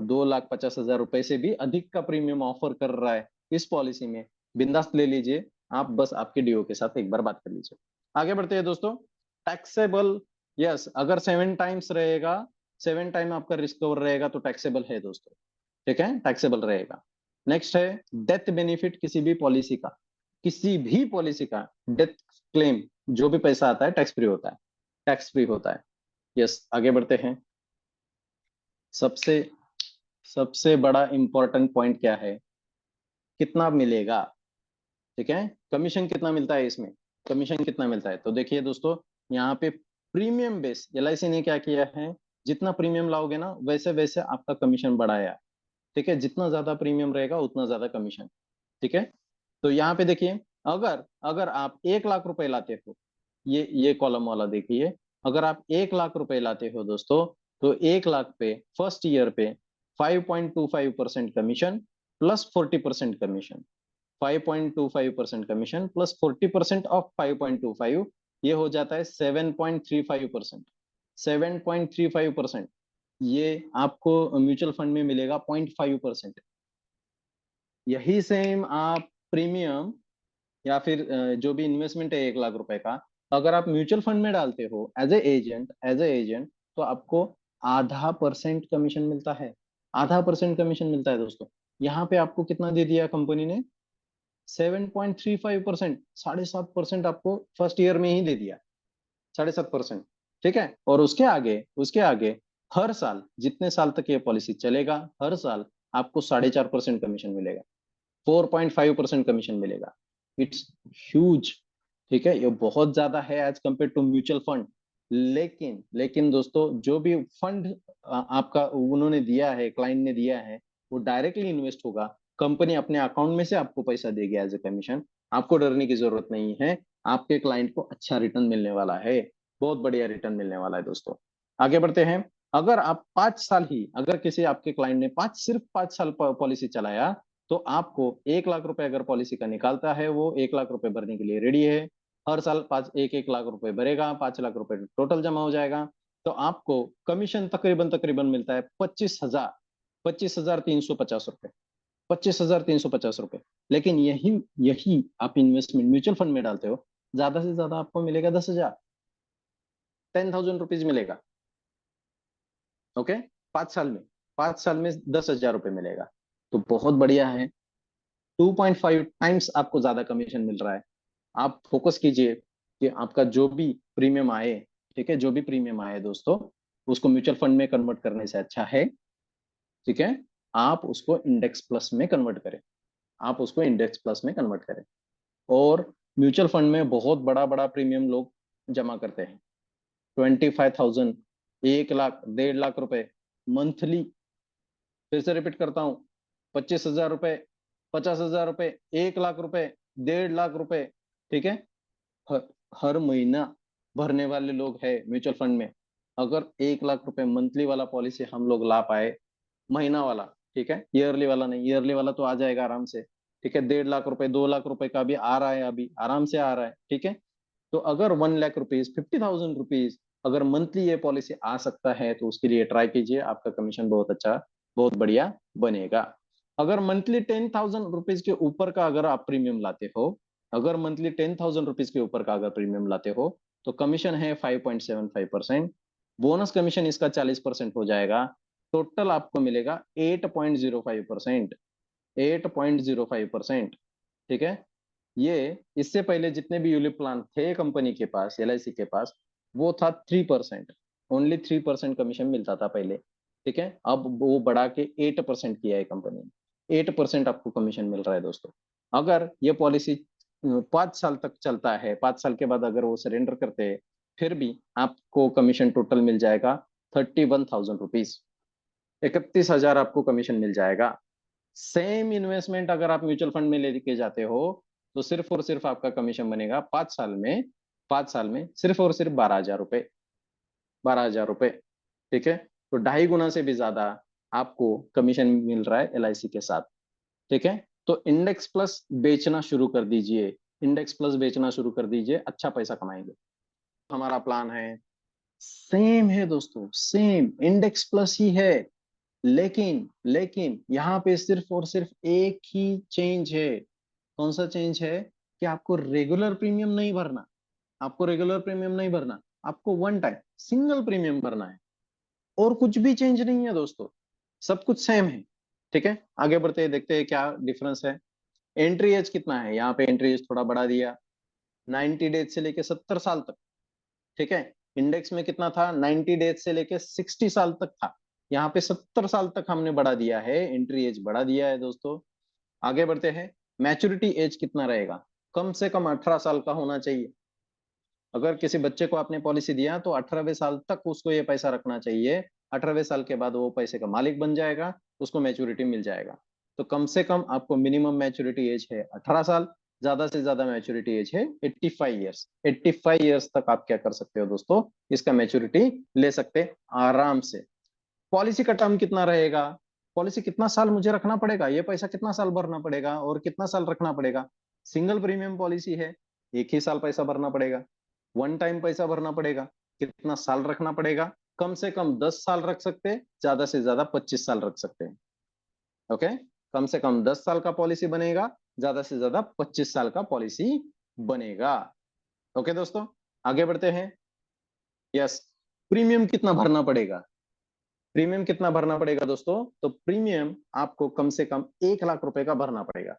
2,50,000 रुपए से भी अधिक का प्रीमियम ऑफर कर रहा है इस पॉलिसी में, बिंदास ले लीजिए आप, बस आपके डीओ के साथ एक बार बात कर लीजिए। आगे बढ़ते हैं दोस्तों, टैक्सेबल, यस, अगर 7 टाइम्स रहेगा, 7 टाइम आपका रिस्क कवर रहेगा तो टैक्सेबल है दोस्तों। ठीक है, टैक्सेबल रहेगा। नेक्स्ट है डेथ बेनिफिट, किसी भी पॉलिसी का डेथ क्लेम, जो भी पैसा आता है टैक्स फ्री होता है, टैक्स फ्री होता है। यस, आगे बढ़ते हैं। सबसे सबसे बड़ा इंपॉर्टेंट पॉइंट क्या है? कितना मिलेगा? ठीक है, कमीशन कितना मिलता है इसमें? कमीशन कितना मिलता है? तो देखिए दोस्तों, यहाँ पे प्रीमियम बेस एलआईसी ने क्या किया है, जितना प्रीमियम लाओगे ना वैसे वैसे आपका कमीशन बढ़ाया। ठीक है, जितना ज्यादा प्रीमियम रहेगा उतना ज्यादा कमीशन। ठीक है, तो यहाँ पे देखिए, अगर अगर आप 1 लाख रुपए लाते हो, ये कॉलम वाला देखिए, अगर आप 1 लाख रुपए लाते हो दोस्तों, तो 1 लाख पे फर्स्ट ईयर पे 5.25% commission plus 40% commission, 5.25% commission plus 40% of 5.25, ये हो जाता है 7.35%। 7.35% ये आपको म्यूचुअल फंड में मिलेगा 0.5%। यही सेम आप प्रीमियम या फिर जो भी इन्वेस्टमेंट है 1 लाख रुपए का, अगर आप म्यूचुअल फंड में डालते हो एज ए एजेंट, तो आपको ½ % कमीशन मिलता है। ½ % कमीशन मिलता है दोस्तों। यहाँ पे आपको कितना दे दिया कंपनी ने? 7.35%, 7.5% आपको फर्स्ट ईयर में ही दे दिया, 7.5%। ठीक है, और उसके आगे हर साल, जितने साल तक ये पॉलिसी चलेगा, हर साल आपको 4.5% कमीशन मिलेगा, 4.5% कमीशन मिलेगा। It's huge. ठीक है, ये बहुत ज्यादा है as compared to mutual fund. लेकिन दोस्तों, जो भी फंड आपका उन्होंने दिया है, क्लाइंट ने दिया है, वो डायरेक्टली इन्वेस्ट होगा, कंपनी अपने अकाउंट में से आपको पैसा देगी एज ए कमीशन। आपको डरने की जरूरत नहीं है, आपके क्लाइंट को अच्छा रिटर्न मिलने वाला है, बहुत बढ़िया रिटर्न मिलने वाला है दोस्तों। आगे बढ़ते हैं। अगर आप 5 साल ही, अगर किसी आपके क्लाइंट ने सिर्फ 5 साल पॉलिसी चलाया, तो आपको 1 लाख रुपए अगर पॉलिसी का निकालता है, वो 1 लाख रुपए भरने के लिए रेडी है। हर साल 1 1 लाख रुपए भरेगा, 5 लाख रुपए टोटल जमा हो जाएगा। तो आपको कमीशन तकरीबन तकरीबन मिलता है 25,350 रुपए, 25,350 रुपए। लेकिन यही यही आप इन्वेस्टमेंट म्यूचुअल फंड में डालते हो, ज्यादा से ज्यादा आपको मिलेगा 10,000, 10,000 रुपीज मिलेगा। ओके, 5 साल में 5 साल में 10,000 रुपए मिलेगा। तो बहुत बढ़िया है, 2.5 टाइम्स आपको ज्यादा कमीशन मिल रहा है। आप फोकस कीजिए कि आपका जो भी प्रीमियम आए, ठीक है, जो भी प्रीमियम आए दोस्तों, उसको म्यूचुअल फंड में कन्वर्ट करने से अच्छा है, ठीक है, आप उसको इंडेक्स प्लस में कन्वर्ट करें। आप उसको इंडेक्स प्लस में कन्वर्ट करें। और म्यूचुअल फंड में बहुत बड़ा बड़ा प्रीमियम लोग जमा करते हैं, 25,000, 1 लाख, 1.5 लाख रुपए मंथली। फिर से रिपीट करता हूँ, 25,000 रुपए, 50,000 रुपए, 1 लाख रुपए, 1.5 लाख रुपए, ठीक है, हर, हर महीना भरने वाले लोग हैं म्यूचुअल फंड में। अगर 1 लाख रुपए मंथली वाला पॉलिसी हम लोग ला पाए, महीना वाला, ठीक है, ईयरली वाला नहीं, ईयरली वाला तो आ जाएगा आराम से, ठीक है, 1.5 लाख रुपए, 2 लाख रुपए का भी आ रहा है, अभी आराम से आ रहा है, ठीक है। तो अगर 1 लाख रुपीज, 50,000 रुपीज अगर मंथली ये पॉलिसी आ सकता है, तो उसके लिए ट्राई कीजिए, आपका कमीशन बहुत अच्छा, बहुत बढ़िया बनेगा। अगर मंथली 10,000 रुपीज के ऊपर का अगर आप प्रीमियम लाते हो, अगर मंथली 10,000 रुपीज के ऊपर का अगर प्रीमियम लाते हो, तो कमीशन है 5.75%। बोनस कमीशन इसका 40% हो जाएगा। टोटल आपको मिलेगा 8.05%, 8.05%, ठीक है। ये इससे पहले जितने भी यूलिप प्लान थे कंपनी के पास, एलआईसी के पास, वो था 3%, ओनली 3% कमीशन मिलता था पहले, ठीक है। अब वो बढ़ा के 8% किया है कंपनी ने, 8% आपको कमीशन मिल रहा है दोस्तों। अगर ये पॉलिसी 5 साल तक चलता है, 5 साल के बाद अगर वो सरेंडर करते हैं, फिर भी आपको कमीशन टोटल मिल जाएगा 31,000 रुपीज, 31,000 आपको कमीशन मिल जाएगा। सेम इन्वेस्टमेंट अगर आप म्यूचुअल फंड में लेके जाते हो, तो सिर्फ और सिर्फ आपका कमीशन बनेगा 5 साल में, 5 साल में सिर्फ और सिर्फ 12,000 रुपए, 12,000 रुपए, ठीक है। तो 2.5 गुना से भी ज्यादा आपको कमीशन मिल रहा है एलआईसी के साथ, ठीक है। तो इंडेक्स प्लस बेचना शुरू कर दीजिए, इंडेक्स प्लस बेचना शुरू कर दीजिए, अच्छा पैसा कमाएंगे। हमारा प्लान है, सेम है दोस्तों, सेम इंडेक्स प्लस ही है, लेकिन यहाँ पे सिर्फ और सिर्फ एक ही चेंज है। कौन सा चेंज है? कि आपको रेगुलर प्रीमियम नहीं भरना, आपको रेगुलर प्रीमियम नहीं भरना, आपको वन टाइम सिंगल प्रीमियम भरना है। और कुछ भी चेंज नहीं है दोस्तों, सब कुछ सेम है, ठीक है। आगे बढ़ते हैं, देखते हैं क्या डिफरेंस है। एंट्री एज कितना है, यहाँ पे एंट्री एज थोड़ा बढ़ा दिया, 90 डेज से लेके 70 साल तक, ठीक है। इंडेक्स में कितना था, 90 डेज से लेके 60 साल तक था, यहाँ पे 70 साल तक हमने बढ़ा दिया है, एंट्री एज बढ़ा दिया है दोस्तों। आगे बढ़ते हैं, मैच्योरिटी एज कितना रहेगा, कम से कम 18 साल का होना चाहिए। अगर किसी बच्चे को आपने पॉलिसी दिया तो 18वें साल तक उसको ये पैसा रखना चाहिए, 18वें साल के बाद वो पैसे का मालिक बन जाएगा, उसको मैच्योरिटी मिल जाएगा। तो कम से कम आपको मिनिमम मैच्योरिटी एज है 18 साल, ज्यादा से ज्यादा मैच्योरिटी एज है 85 ईयर्स। 85 ईयर्स तक आप क्या कर सकते हो दोस्तों, इसका मैच्योरिटी ले सकते आराम से। पॉलिसी का टर्म कितना रहेगा, पॉलिसी कितना साल मुझे रखना पड़ेगा, ये पैसा कितना साल भरना पड़ेगा और कितना साल रखना पड़ेगा। सिंगल प्रीमियम पॉलिसी है, एक ही साल पैसा भरना पड़ेगा, वन टाइम पैसा भरना पड़ेगा। कितना साल रखना पड़ेगा, कम से कम 10 साल रख सकते हैं, ज्यादा से ज्यादा 25 साल रख सकते हैं, ओके। कम से कम 10 साल का पॉलिसी बनेगा, ज्यादा से ज्यादा 25 साल का पॉलिसी बनेगा, ओके दोस्तों। आगे बढ़ते हैं। यस, प्रीमियम कितना भरना पड़ेगा, प्रीमियम कितना भरना पड़ेगा दोस्तों, तो प्रीमियम आपको कम से कम 1 लाख रुपए का भरना पड़ेगा,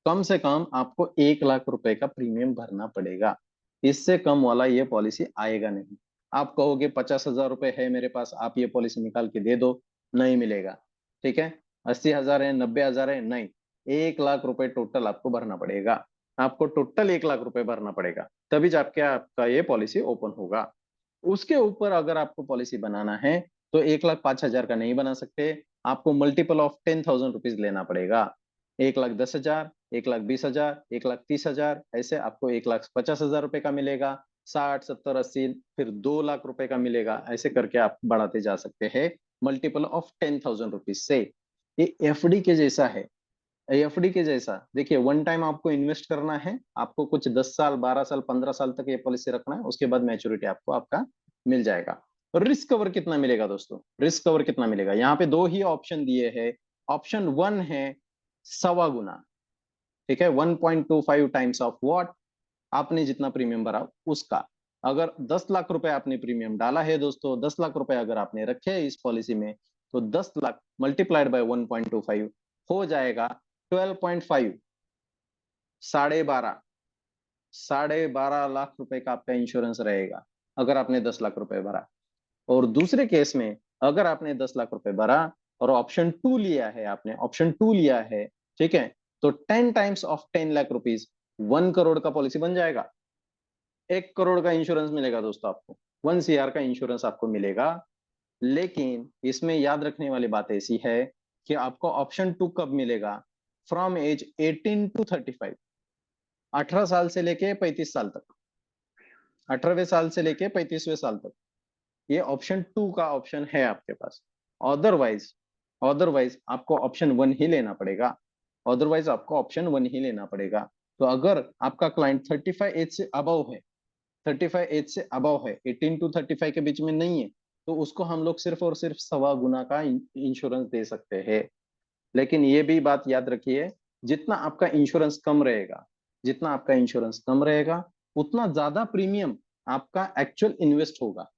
कम से कम आपको 1 लाख रुपए का प्रीमियम भरना पड़ेगा। इससे कम वाला ये पॉलिसी आएगा नहीं। आप कहोगे 50,000 रुपए है मेरे पास, आप ये पॉलिसी निकाल के दे दो, नहीं मिलेगा, ठीक है। 80,000 है, 90,000 है, नहीं, 1 लाख रुपए टोटल आपको भरना पड़ेगा, आपको टोटल 1 लाख रुपए भरना पड़ेगा, तभी जाके आपका ये पॉलिसी ओपन होगा। उसके ऊपर अगर आपको पॉलिसी बनाना है, तो 1,05,000 का नहीं बना सकते, आपको मल्टीपल ऑफ 10,000 रुपीज लेना पड़ेगा। 1,10,000, 1,20,000, 1,30,000, ऐसे आपको 1,50,000 रुपए का मिलेगा, 60, 70, 80, फिर 2 लाख रुपए का मिलेगा, ऐसे करके आप बढ़ाते जा सकते हैं मल्टीपल ऑफ 10,000 रुपीज से। ये एफडी के जैसा है, एफडी के जैसा। देखिए, वन टाइम आपको इन्वेस्ट करना है, आपको कुछ 10 साल, 12 साल, 15 साल तक ये पॉलिसी रखना है, उसके बाद मैच्योरिटी आपको आपका मिल जाएगा। और रिस्क कवर कितना मिलेगा दोस्तों, रिस्क कवर कितना मिलेगा, यहाँ पे दो ही ऑप्शन दिए हैं। ऑप्शन वन है 1.25 गुना, ठीक है, 1.25 टाइम्स ऑफ व्हाट, आपने जितना प्रीमियम भरा उसका। अगर 10 लाख रुपए आपने प्रीमियम डाला है दोस्तों, 10 लाख रुपए अगर आपने रखे हैं इस पॉलिसी में, तो 10 लाख मल्टीप्लाइड बाय 1.25 हो जाएगा 12.5, 12.5, 12.5 लाख रुपए का आपका इंश्योरेंस रहेगा अगर आपने 10 लाख रुपए भरा। और दूसरे केस में अगर आपने 10 लाख रुपए भरा और ऑप्शन 2 लिया है, आपने ऑप्शन 2 लिया है, ठीक है, तो 10 times of 10 lakh rupees 1 crore का पॉलिसी बन जाएगा। 1 करोड़ का इंश्योरेंस मिलेगा दोस्तों आपको, 1 CR का इंश्योरेंस आपको मिलेगा। लेकिन इसमें याद रखने वाली बात ऐसी है कि आपको ऑप्शन 2 कब मिलेगा? फ्रॉम एज 18 टू 35, 18 साल से लेके 35 साल तक, 18वें साल से लेके 35वें साल तक ये ऑप्शन 2 का ऑप्शन है आपके पास। अदरवाइज अदरवाइज आपको ऑप्शन 1 ही लेना पड़ेगा, अदरवाइज आपको ऑप्शन 1 ही लेना पड़ेगा। तो अगर आपका क्लाइंट 35 एज से अबव है, 35 एज से अबव है, 18 टू 35 के बीच में नहीं है, तो उसको हम लोग सिर्फ और सिर्फ 1.25 गुना का इंश्योरेंस दे सकते हैं। लेकिन ये भी बात याद रखिए, जितना आपका इंश्योरेंस कम रहेगा, जितना आपका इंश्योरेंस कम रहेगा, उतना ज्यादा प्रीमियम आपका एक्चुअल इन्वेस्ट होगा।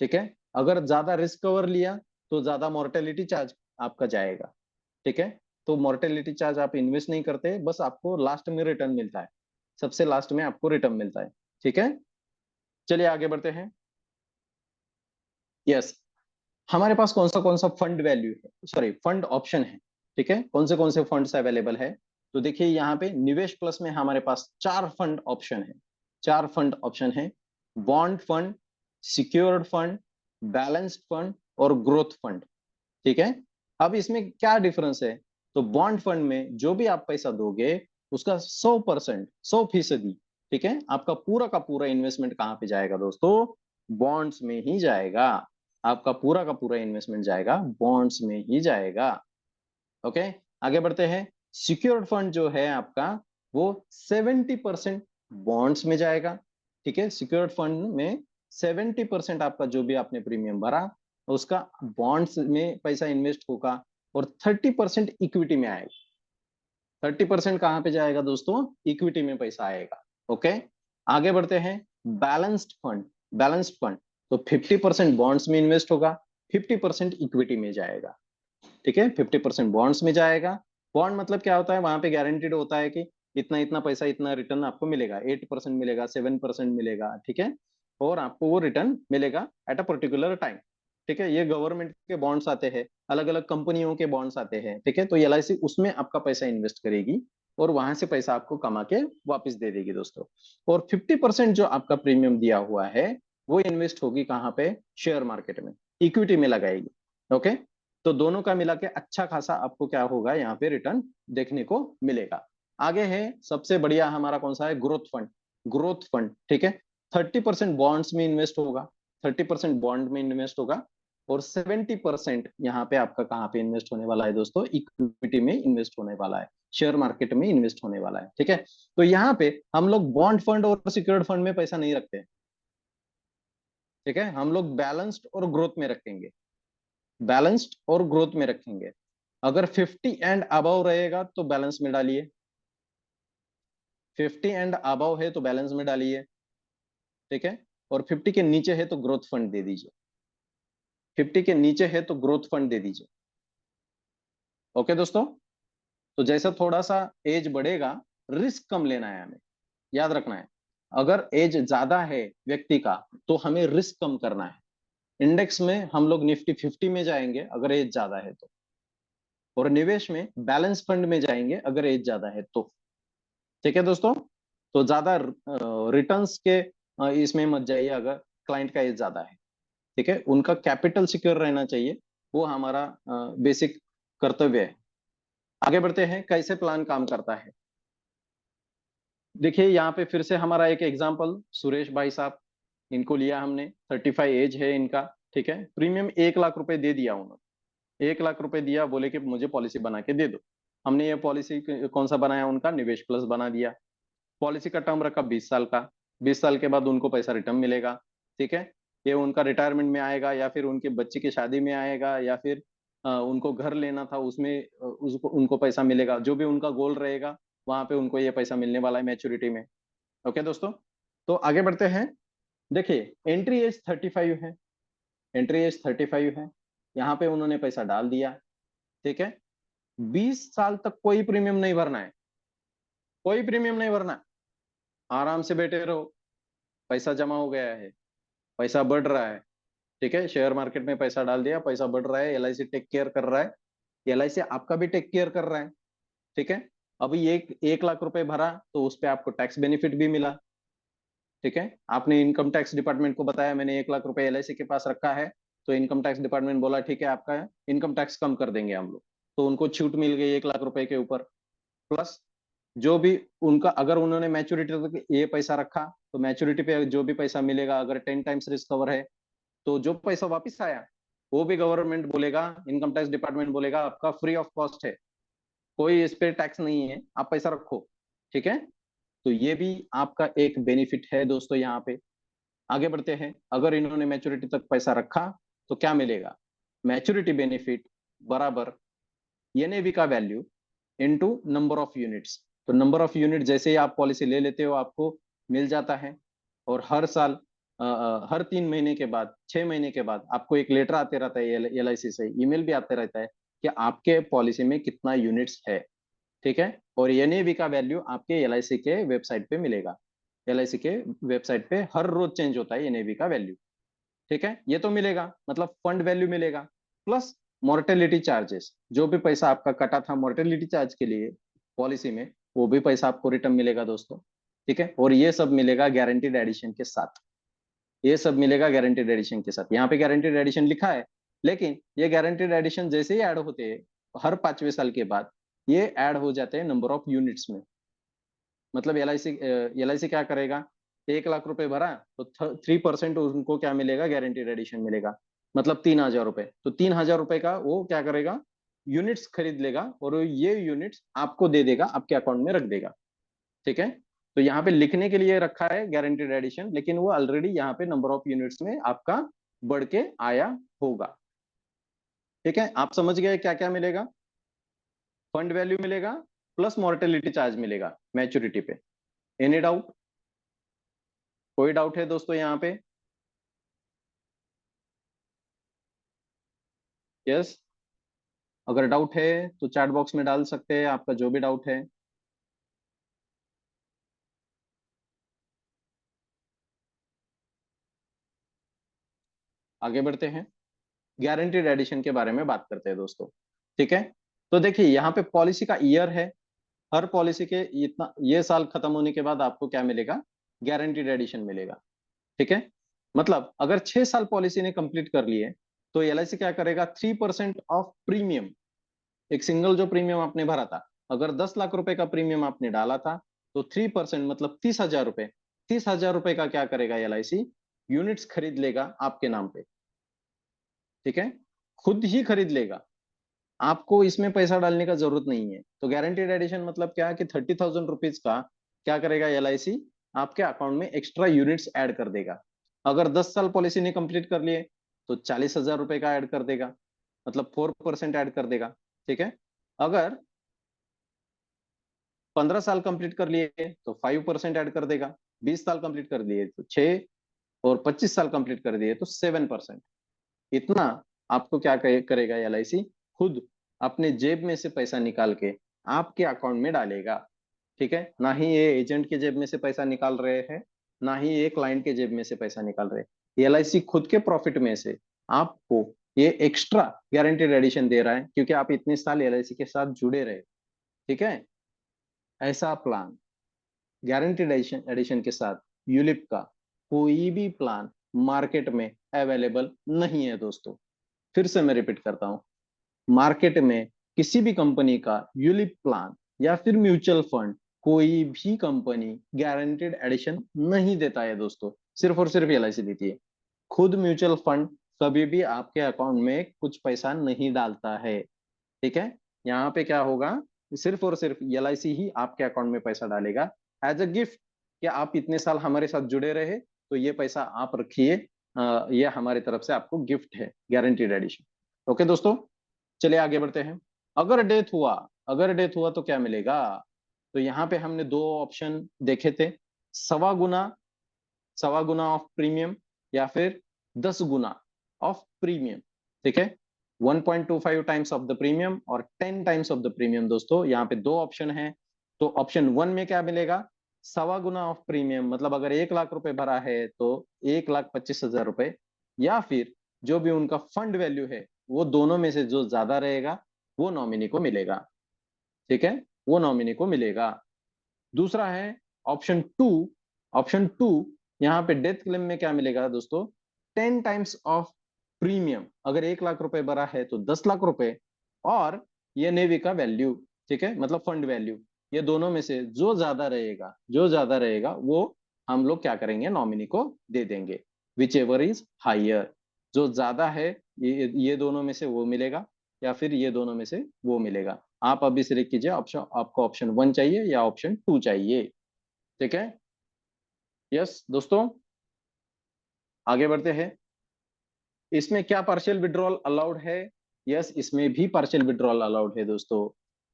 ठीक है, अगर ज्यादा रिस्क कवर लिया तो ज्यादा मोर्टेलिटी चार्ज आपका जाएगा। ठीक है, तो मोर्टेलिटी चार्ज आप इन्वेस्ट नहीं करते, बस आपको लास्ट में रिटर्न मिलता है, सबसे लास्ट में आपको रिटर्न मिलता है। ठीक है, चलिए आगे बढ़ते हैं। यस, हमारे पास कौन सा फंड वैल्यू है, सॉरी फंड ऑप्शन है। ठीक है, कौन से फंड्स अवेलेबल है? तो देखिए यहाँ पे निवेश प्लस में हमारे पास 4 फंड ऑप्शन है, 4 फंड ऑप्शन है। Bond fund, secured fund, balanced fund और ग्रोथ फंड। ठीक है, अब इसमें क्या डिफरेंस है? तो बॉन्ड फंड में जो भी आप पैसा दोगे उसका 100%, 100%, ठीक है, आपका पूरा का पूरा इन्वेस्टमेंट कहां पे जाएगा दोस्तों? बॉन्ड्स में ही जाएगा। आपका पूरा का पूरा इन्वेस्टमेंट जाएगा बॉन्ड्स में ही जाएगा। ओके, आगे बढ़ते हैं। सिक्योर्ड फंड जो है आपका वो 70% बॉन्ड्स में जाएगा। ठीक है, सिक्योर्ड फंड में 70% आपका जो भी आपने प्रीमियम भरा उसका बॉन्ड्स में पैसा इन्वेस्ट होगा और 30% इक्विटी में आएगा। 30% कहां पे जाएगा दोस्तों? इक्विटी में पैसा आएगा। ओके, आगे बढ़ते हैं। बैलेंस्ड फंड, बैलेंस्ड फंड तो 50% बॉन्ड्स में इन्वेस्ट होगा, 50% इक्विटी में जाएगा। ठीक है, 50% बॉन्ड्स में जाएगा। बॉन्ड मतलब क्या होता है? वहां पे गारंटीड होता है कि इतना इतना पैसा, इतना रिटर्न आपको मिलेगा, 8% मिलेगा, 7% मिलेगा। ठीक है, और आपको वो रिटर्न मिलेगा एट अ पर्टिकुलर टाइम। ठीक है, ये गवर्नमेंट के बॉन्ड्स आते हैं, अलग अलग कंपनियों के बॉन्ड्स आते हैं। ठीक है, तो LIC उसमें आपका पैसा इन्वेस्ट करेगी और वहां से पैसा आपको कमा के वापस दे देगी दोस्तों। और 50% जो आपका प्रीमियम दिया हुआ है वो इन्वेस्ट होगी कहाँ पे? शेयर मार्केट में, इक्विटी में लगाएगी। ओके, तो दोनों का मिला के अच्छा खासा आपको क्या होगा यहाँ पे रिटर्न देखने को मिलेगा। आगे है सबसे बढ़िया हमारा कौन सा है? Growth fund. ग्रोथ फंड, ठीक है, 30% बॉन्ड्स में इन्वेस्ट होगा, 30% बॉन्ड में इन्वेस्ट होगा और 70% यहाँ पे आपका कहाँ पे इन्वेस्ट होने वाला है दोस्तों? इक्विटी में इन्वेस्ट होने वाला है, शेयर मार्केट में इन्वेस्ट होने वाला है। ठीक है, तो यहाँ पे हम लोग बॉन्ड फंड और सिक्योर्ड फंड में पैसा नहीं रखते। ठीक है, हम लोग बैलेंस्ड और ग्रोथ में रखेंगे, बैलेंस्ड और ग्रोथ में रखेंगे। अगर 50 एंड अबव रहेगा तो बैलेंस में डालिए, 50 एंड अबव है तो बैलेंस में डालिए। ठीक है, और 50 के नीचे है तो ग्रोथ फंड दे दीजिए, 50 के नीचे है तो ग्रोथ फंड दे दीजिए। ओके दोस्तों, तो जैसा थोड़ा सा एज बढ़ेगा रिस्क कम लेना है हमें, याद रखना है। अगर एज ज्यादा है व्यक्ति का तो हमें रिस्क कम करना है। इंडेक्स में हम लोग निफ्टी 50 में जाएंगे अगर एज ज्यादा है तो, और निवेश में बैलेंस फंड में जाएंगे अगर एज ज्यादा है तो। ठीक है दोस्तों, तो ज्यादा रिटर्न्स के इसमें मत जाइए अगर क्लाइंट का एज ज्यादा है। ठीक है, उनका कैपिटल सिक्योर रहना चाहिए, वो हमारा बेसिक कर्तव्य है। आगे बढ़ते हैं, कैसे प्लान काम करता है। देखिए यहाँ पे फिर से हमारा एक एग्जांपल, सुरेश भाई साहब, इनको लिया हमने, 35 एज है इनका। ठीक है, प्रीमियम 1 लाख रुपए दे दिया उन्होंने, 1 लाख रुपए दिया, बोले कि मुझे पॉलिसी बना के दे दो। हमने ये पॉलिसी कौन सा बनाया उनका? निवेश प्लस बना दिया। पॉलिसी का टर्म रखा 20 साल का, 20 साल के बाद उनको पैसा रिटर्न मिलेगा। ठीक है, ये उनका रिटायरमेंट में आएगा या फिर उनके बच्चे की शादी में आएगा या फिर उनको घर लेना था उसमें उसको उनको पैसा मिलेगा, जो भी उनका गोल रहेगा वहां पे उनको ये पैसा मिलने वाला है मैच्योरिटी में। ओके दोस्तों, तो आगे बढ़ते हैं। देखिए एंट्री एज 35 है, एंट्री एज 35 है। यहाँ पे उन्होंने पैसा डाल दिया, ठीक है। 20 साल तक कोई प्रीमियम नहीं भरना है, कोई प्रीमियम नहीं भरना, आराम से बैठे रहो, पैसा जमा हो गया है, पैसा बढ़ रहा है, ठीक है। शेयर मार्केट में पैसा डाल दिया, पैसा बढ़ रहा है, एलआईसी टेक केयर कर रहा है, एलआईसी आपका भी टेक केयर कर रहा है, ठीक है। अभी 1 लाख रुपए भरा तो उस पर आपको टैक्स बेनिफिट भी मिला, ठीक है। आपने इनकम टैक्स डिपार्टमेंट को बताया मैंने 1 लाख रुपए एलआईसी के पास रखा है, तो इनकम टैक्स डिपार्टमेंट बोला ठीक है आपका इनकम टैक्स कम कर देंगे हम लोग, तो उनको छूट मिल गई 1 लाख रुपए के ऊपर। प्लस जो भी उनका, अगर उन्होंने मैच्योरिटी तक ये पैसा रखा तो मैच्योरिटी पे जो भी पैसा मिलेगा, अगर 10 टाइम्स रिस्क कवर है तो जो पैसा वापिस आया वो भी गवर्नमेंट बोलेगा, इनकम टैक्स डिपार्टमेंट बोलेगा आपका फ्री ऑफ कॉस्ट है, कोई इस पे टैक्स नहीं है, आप पैसा रखो, ठीक है। तो ये भी आपका एक बेनिफिट है दोस्तों। यहाँ पे आगे बढ़ते हैं, अगर इन्होंने मैच्योरिटी तक पैसा रखा तो क्या मिलेगा, मैच्योरिटी बेनिफिट बराबर एनएवी का value into number of units. तो नंबर ऑफ यूनिट जैसे ही आप पॉलिसी ले लेते हो आपको मिल जाता है, और हर साल हर 3 महीने के बाद, 6 महीने के बाद आपको एक लेटर आते रहता है एलआईसी से, ईमेल भी आते रहता है कि आपके पॉलिसी में कितना यूनिट्स है, ठीक है। और एनएवी का वैल्यू आपके एलआईसी के वेबसाइट पे मिलेगा, एलआईसी के वेबसाइट पे हर रोज चेंज होता है एनएवी का वैल्यू, ठीक है। ये तो मिलेगा, मतलब फंड वैल्यू मिलेगा, प्लस मोर्टेलिटी चार्जेस, जो भी पैसा आपका कटा था मोर्टेलिटी चार्ज के लिए पॉलिसी में, वो भी पैसा आपको रिटर्न मिलेगा दोस्तों, ठीक है। और ये सब मिलेगा गारंटीड एडिशन के साथ, ये सब मिलेगा गारंटीड एडिशन के साथ। यहाँ पे गारंटीड एडिशन लिखा है, लेकिन ये गारंटीड एडिशन जैसे ही ऐड होते हैं हर 5वें साल के बाद, ये ऐड हो जाते हैं नंबर ऑफ यूनिट्स में। मतलब एलआईसी क्या करेगा, 1 लाख रुपए भरा तो 3% उनको क्या मिलेगा, गारंटीड एडिशन मिलेगा, मतलब 3,000 रुपए। तो 3,000 रुपए का वो क्या करेगा, यूनिट्स खरीद लेगा, और ये यूनिट्स आपको दे देगा, आपके अकाउंट में रख देगा, ठीक है। तो यहाँ पे लिखने के लिए रखा है गारंटीड एडिशन, लेकिन वो ऑलरेडी यहाँ पे नंबर ऑफ यूनिट्स में आपका बढ़ के आया होगा, ठीक है। आप समझ गए क्या क्या मिलेगा, फंड वैल्यू मिलेगा, प्लस मोर्टेलिटी चार्ज मिलेगा मैच्योरिटी पे। एनी डाउट, कोई डाउट है दोस्तों यहाँ पे? यस, अगर डाउट है तो चैट बॉक्स में डाल सकते हैं आपका जो भी डाउट है। आगे बढ़ते हैं, गारंटीड एडिशन के बारे में बात करते हैं दोस्तों, ठीक है। तो देखिए यहाँ पे पॉलिसी का ईयर है, हर पॉलिसी के इतना ये साल खत्म होने के बाद आपको क्या मिलेगा, गारंटीड एडिशन मिलेगा, ठीक है। मतलब अगर 6 साल पॉलिसी ने कंप्लीट कर लिए तो एलआईसी क्या करेगा, 3% ऑफ प्रीमियम, एक सिंगल जो प्रीमियम आपने भरा था, अगर 10 लाख रुपए का प्रीमियम आपने डाला था तो 3% मतलब 30,000 रुपए, 30,000 रुपए का क्या करेगा एलआईसी, यूनिट्स खरीद लेगा आपके नाम पे, ठीक है। खुद ही खरीद लेगा, आपको इसमें पैसा डालने का जरूरत नहीं है। तो गारंटीड एडिशन मतलब क्या कि 30,000 रुपीज का क्या करेगा एलआईसी, आपके अकाउंट में एक्स्ट्रा यूनिट्स ऐड कर देगा। अगर 10 साल पॉलिसी ने कंप्लीट कर लिए तो 40,000 रुपए का ऐड कर देगा, मतलब 4% ऐड कर देगा, ठीक है। अगर 15 साल कंप्लीट कर लिए तो 5% ऐड कर देगा, 20 साल कंप्लीट कर लिए तो 6, और 25 साल कंप्लीट कर दिए तो 7%। इतना आपको क्या करेगा एलआईसी, खुद अपने जेब में से पैसा निकाल के आपके अकाउंट में डालेगा, ठीक है। ना ही ये एजेंट के जेब में से पैसा निकाल रहे हैं, ना ही ये क्लाइंट के जेब में से पैसा निकाल रहे हैं, एलआईसी खुद के प्रॉफिट में से आपको ये एक्स्ट्रा गारंटीड एडिशन दे रहा है, क्योंकि आप इतने साल एलआईसी के साथ जुड़े रहे, ठीक है। ऐसा प्लान गारंटीड एडिशन एडिशन के साथ यूलिप का कोई भी प्लान मार्केट में अवेलेबल नहीं है दोस्तों। फिर से मैं रिपीट करता हूं, मार्केट में किसी भी कंपनी का यूलिप प्लान या फिर म्यूचुअल फंड, कोई भी कंपनी गारंटीड एडिशन नहीं देता है दोस्तों, सिर्फ और सिर्फ एलआईसी देती है। खुद म्यूचुअल फंड कभी भी आपके अकाउंट में कुछ पैसा नहीं डालता है, ठीक है। यहाँ पे क्या होगा, सिर्फ और सिर्फ एलआईसी ही आपके अकाउंट में पैसा डालेगा एज अ गिफ्ट, कि आप इतने साल हमारे साथ जुड़े रहे तो ये पैसा आप रखिए, ये हमारी तरफ से आपको गिफ्ट है, गारंटीड एडिशन। ओके दोस्तों, चलिए आगे बढ़ते हैं। अगर डेथ हुआ, अगर डेथ हुआ तो क्या मिलेगा, तो यहाँ पे हमने दो ऑप्शन देखे थे, 1.25 गुना, 1.25 गुना ऑफ प्रीमियम, या फिर 10 गुना ऑफ प्रीमियम, ठीक है। 1.25 टाइम्स ऑफ द प्रीमियम और 10 टाइम्स ऑफ द प्रीमियम। दोस्तों यहाँ पे दो ऑप्शन है, तो ऑप्शन 1 में क्या मिलेगा, सवा गुना ऑफ प्रीमियम, मतलब अगर 1 लाख रुपए भरा है तो 1,25,000 रुपए, या फिर जो भी उनका फंड वैल्यू है वो दोनों में से जो ज्यादा रहेगा वो नॉमिनी को मिलेगा। ठीक है, वो नॉमिनी को मिलेगा। दूसरा है ऑप्शन 2। ऑप्शन 2, यहाँ पे डेथ क्लेम में क्या मिलेगा दोस्तों, 10 टाइम्स ऑफ प्रीमियम, अगर 1 लाख रुपए भरा है तो 10 लाख रुपए, और ये नेवी का वैल्यू, ठीक है, मतलब फंड वैल्यू, ये दोनों में से जो ज्यादा रहेगा, जो ज्यादा रहेगा वो हम लोग क्या करेंगे, नॉमिनी को दे देंगे। विच एवर इज हाइयर, जो ज्यादा है ये दोनों में से वो मिलेगा, या फिर ये दोनों में से वो मिलेगा। आप अभी सिलेक्ट कीजिए, ऑप्शन आपको ऑप्शन 1 चाहिए या ऑप्शन 2 चाहिए। ठीक है, यस दोस्तों, आगे बढ़ते हैं। इसमें क्या पार्शियल विड्रॉल अलाउड है? यस, इसमें भी पार्शियल विड्रॉल अलाउड है दोस्तों।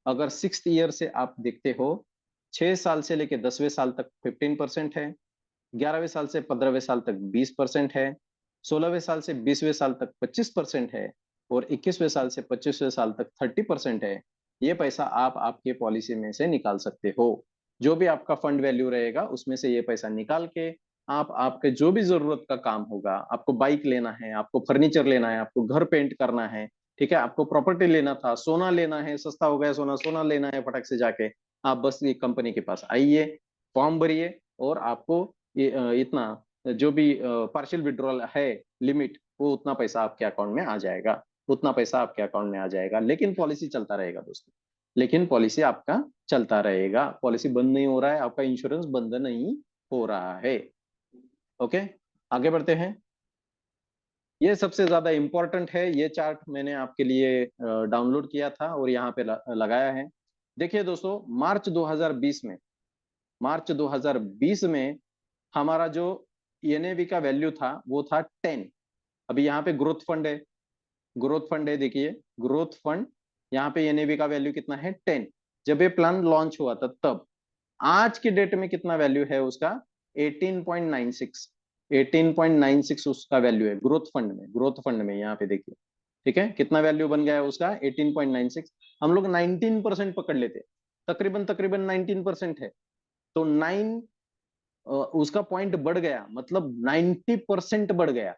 अगर 6th ईयर से आप देखते हो, 6 साल से लेके 10वें साल तक 15% है, 11वें साल से 15वें साल तक 20% है, 16वें साल से 20वें साल तक 25% है, और 21वें साल से 25वें साल तक 30% है। ये पैसा आप आपके पॉलिसी में से निकाल सकते हो। जो भी आपका फंड वैल्यू रहेगा उसमें से ये पैसा निकाल के आप आपके जो भी जरूरत का काम होगा, आपको बाइक लेना है, आपको फर्नीचर लेना है, आपको घर पेंट करना है, ठीक है, आपको प्रॉपर्टी लेना था, सोना लेना है, सस्ता हो गया सोना, सोना लेना है फटक से जाके, आप बस ये कंपनी के पास आइए, फॉर्म भरिए, और आपको इतना जो भी पार्शियल विड्रॉल है लिमिट, वो उतना पैसा आपके अकाउंट में आ जाएगा, उतना पैसा आपके अकाउंट में आ जाएगा। लेकिन पॉलिसी चलता रहेगा दोस्तों, लेकिन पॉलिसी आपका चलता रहेगा, पॉलिसी बंद नहीं हो रहा है, आपका इंश्योरेंस बंद नहीं हो रहा है। ओके, आगे बढ़ते हैं। ये सबसे ज्यादा इंपॉर्टेंट है, ये चार्ट मैंने आपके लिए डाउनलोड किया था और यहाँ पे लगाया है। देखिए दोस्तों, मार्च 2020 में हमारा जो एनएवी का वैल्यू था वो था 10। अभी यहाँ पे ग्रोथ फंड है, ग्रोथ फंड है, देखिए ग्रोथ फंड, यहाँ पे एनएवी का वैल्यू कितना है, 10। जब ये प्लान लॉन्च हुआ था तब, आज की डेट में कितना वैल्यू है उसका, 18.96। 18.96 उसका वैल्यू है ग्रोथ फंड में, ग्रोथ फंड में यहाँ पे देखिए, ठीक है, कितना वैल्यू बन गया है उसका, 18.96। हम लोग 19% पकड़ लेते, तकरीबन तकरीबन 19% है, तो 9 उसका पॉइंट बढ़ गया, मतलब 90% बढ़ गया,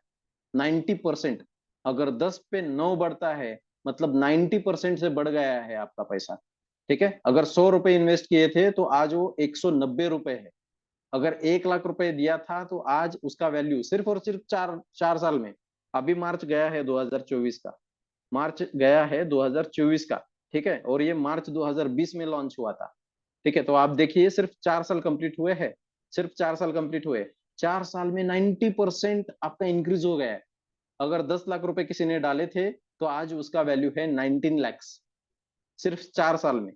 90%। अगर 10 पे 9 बढ़ता है मतलब 90% से बढ़ गया है आपका पैसा। ठीक है, अगर 100 रुपए इन्वेस्ट किए थे तो आज वो 190 रुपए है। अगर 1 लाख रुपए दिया था तो आज उसका वैल्यू सिर्फ और सिर्फ चार चार साल में, अभी मार्च गया है 2024 का, मार्च गया है 2024 का, ठीक है, और ये मार्च 2020 में लॉन्च हुआ था। ठीक है, तो आप देखिए सिर्फ 4 साल कंप्लीट हुए हैं, सिर्फ 4 साल कंप्लीट हुए, 4 साल में 90% आपका इंक्रीज हो गया है। अगर 10 लाख रुपए किसी ने डाले थे तो आज उसका वैल्यू है 19 lakhs, सिर्फ 4 साल में।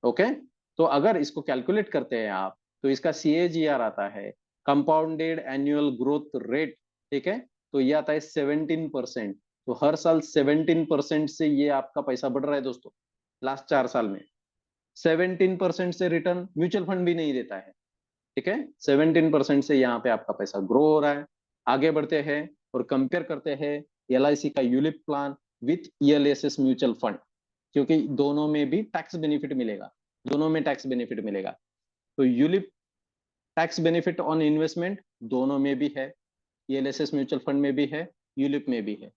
ओके, तो अगर इसको कैलकुलेट करते हैं आप, तो इसका CAGR आता है, कंपाउंडेड एनुअल ग्रोथ रेट, ठीक है, तो ये आता है 17%। तो हर साल 17% से ये आपका पैसा बढ़ रहा है दोस्तों, लास्ट 4 साल में। 17% से रिटर्न म्यूचुअल फंड भी नहीं देता है, ठीक है, 17% से यहाँ पे आपका पैसा ग्रो हो रहा है। आगे बढ़ते हैं और कंपेयर करते हैं LIC का ULIP plan with ELSS mutual fund, क्योंकि दोनों में भी टैक्स बेनिफिट मिलेगा, दोनों में टैक्स बेनिफिट मिलेगा। तो ULIP tax benefit on investment दोनों में भी है, ELSS म्यूचुअल फंड में भी है, यूलिप में भी है।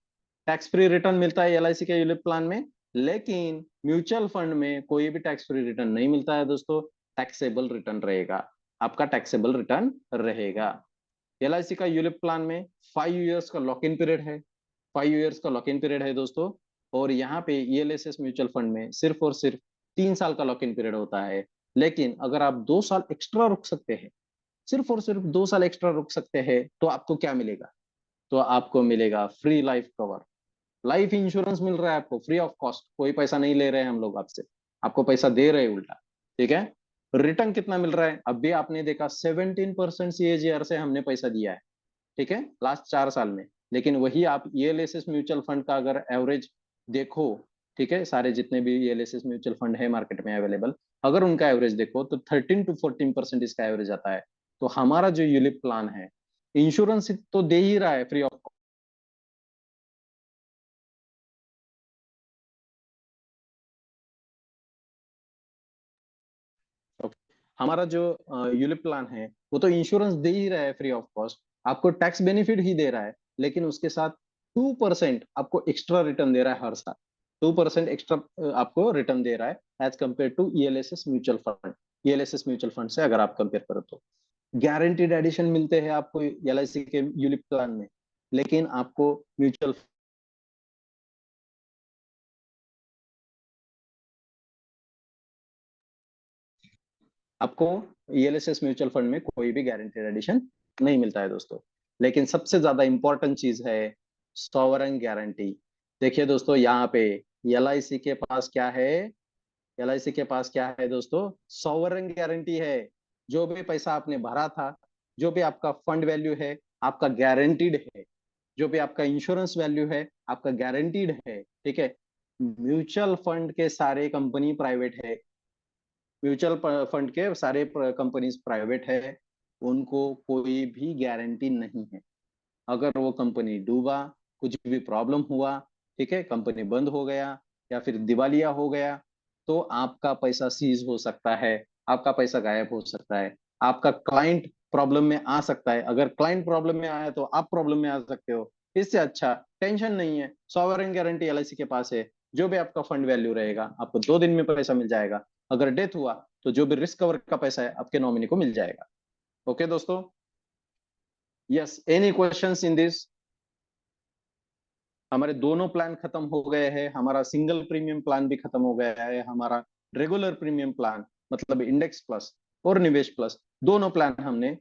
टैक्स फ्री रिटर्न मिलता है LIC के यूलिप प्लान में, लेकिन म्यूचुअल फंड में कोई भी टैक्स फ्री रिटर्न नहीं मिलता है दोस्तों, टैक्सेबल रिटर्न रहेगा, आपका टैक्सेबल रिटर्न रहेगा। LIC का यूलिप प्लान में 5 इयर्स का लॉक इन पीरियड है, 5 इयर्स का लॉक इन पीरियड है दोस्तों। और यहाँ पे ELSS म्यूचुअल फंड में सिर्फ और सिर्फ 3 साल का लॉक इन पीरियड होता है। लेकिन अगर आप 2 साल एक्स्ट्रा रुक सकते हैं, सिर्फ और सिर्फ 2 साल एक्स्ट्रा रुक सकते हैं, तो आपको क्या मिलेगा, तो आपको मिलेगा free life cover, life insurance मिल रहा है आपको फ्री ऑफ कॉस्ट, कोई पैसा नहीं ले रहे हैं हम लोग आपसे, आपको पैसा दे रहे हैं उल्टा। ठीक है, रिटर्न कितना मिल रहा है, अभी आपने देखा 17% CAGR से हमने पैसा दिया है, ठीक है, लास्ट 4 साल में। लेकिन वही आप ELSS म्यूचुअल फंड का अगर एवरेज देखो, ठीक है, सारे जितने भी ELSS म्यूचुअल फंड है मार्केट में अवेलेबल, अगर उनका एवरेज देखो तो 13 to 14% इसका एवरेज आता है। तो हमारा जो यूलिप प्लान है, इंश्योरेंस तो दे ही रहा है फ्री ऑफ हमारा जो यूलिप प्लान है वो तो इंश्योरेंस दे ही रहा है फ्री ऑफ कॉस्ट, आपको टैक्स बेनिफिट ही दे रहा है, लेकिन उसके साथ 2% आपको एक्स्ट्रा रिटर्न दे रहा है हर साल। 2% एक्स्ट्रा आपको रिटर्न दे रहा है as compared to ELSS mutual fund. ELSS mutual fund से अगर आप कंपेयर करो तो गारंटीड एडिशन मिलते हैं आपको एलआईसी के यूलिप प्लान में, लेकिन आपको म्यूचुअल आपको ईएलएसएस म्यूचुअल फंड में कोई भी गारंटेड एडिशन नहीं मिलता है दोस्तों। लेकिन सबसे ज्यादा इंपॉर्टेंट चीज है सॉवरेन गारंटी। देखिए दोस्तों, यहाँ पे एलआईसी के पास क्या है? एलआईसी के पास क्या है दोस्तों? सॉवरेन गारंटी है। जो भी पैसा आपने भरा था, जो भी आपका फंड वैल्यू है, आपका गारंटीड है। जो भी आपका इंश्योरेंस वैल्यू है, आपका गारंटीड है। ठीक है। म्यूचुअल फंड के सारे कंपनी प्राइवेट है, म्यूचुअल फंड के सारे कंपनीज प्राइवेट है, उनको कोई भी गारंटी नहीं है। अगर वो कंपनी डूबा, कुछ भी प्रॉब्लम हुआ, ठीक है, कंपनी बंद हो गया या फिर दिवालिया हो गया, तो आपका पैसा सीज हो सकता है, आपका पैसा गायब हो सकता है, आपका क्लाइंट प्रॉब्लम में आ सकता है। अगर क्लाइंट प्रॉब्लम में आया तो आप प्रॉब्लम में आ सकते हो। इससे अच्छा टेंशन नहीं है, सॉवरेन गारंटी एलआईसी के पास है। जो भी आपका फंड वैल्यू रहेगा आपको 2 दिन में पैसा मिल जाएगा। अगर डेथ हुआ तो जो भी रिस्क कवर का पैसा है आपके नॉमिनी को मिल जाएगा। ओके दोस्तों? Yes, any questions in this? हमारे दोनों प्लान खत्म हो गए हैं, हमारा सिंगल प्रीमियम प्लान भी खत्म हो गया है, हमारा रेगुलर प्रीमियम प्लान मतलब इंडेक्स प्लस और निवेश प्लस दोनों प्लान हमने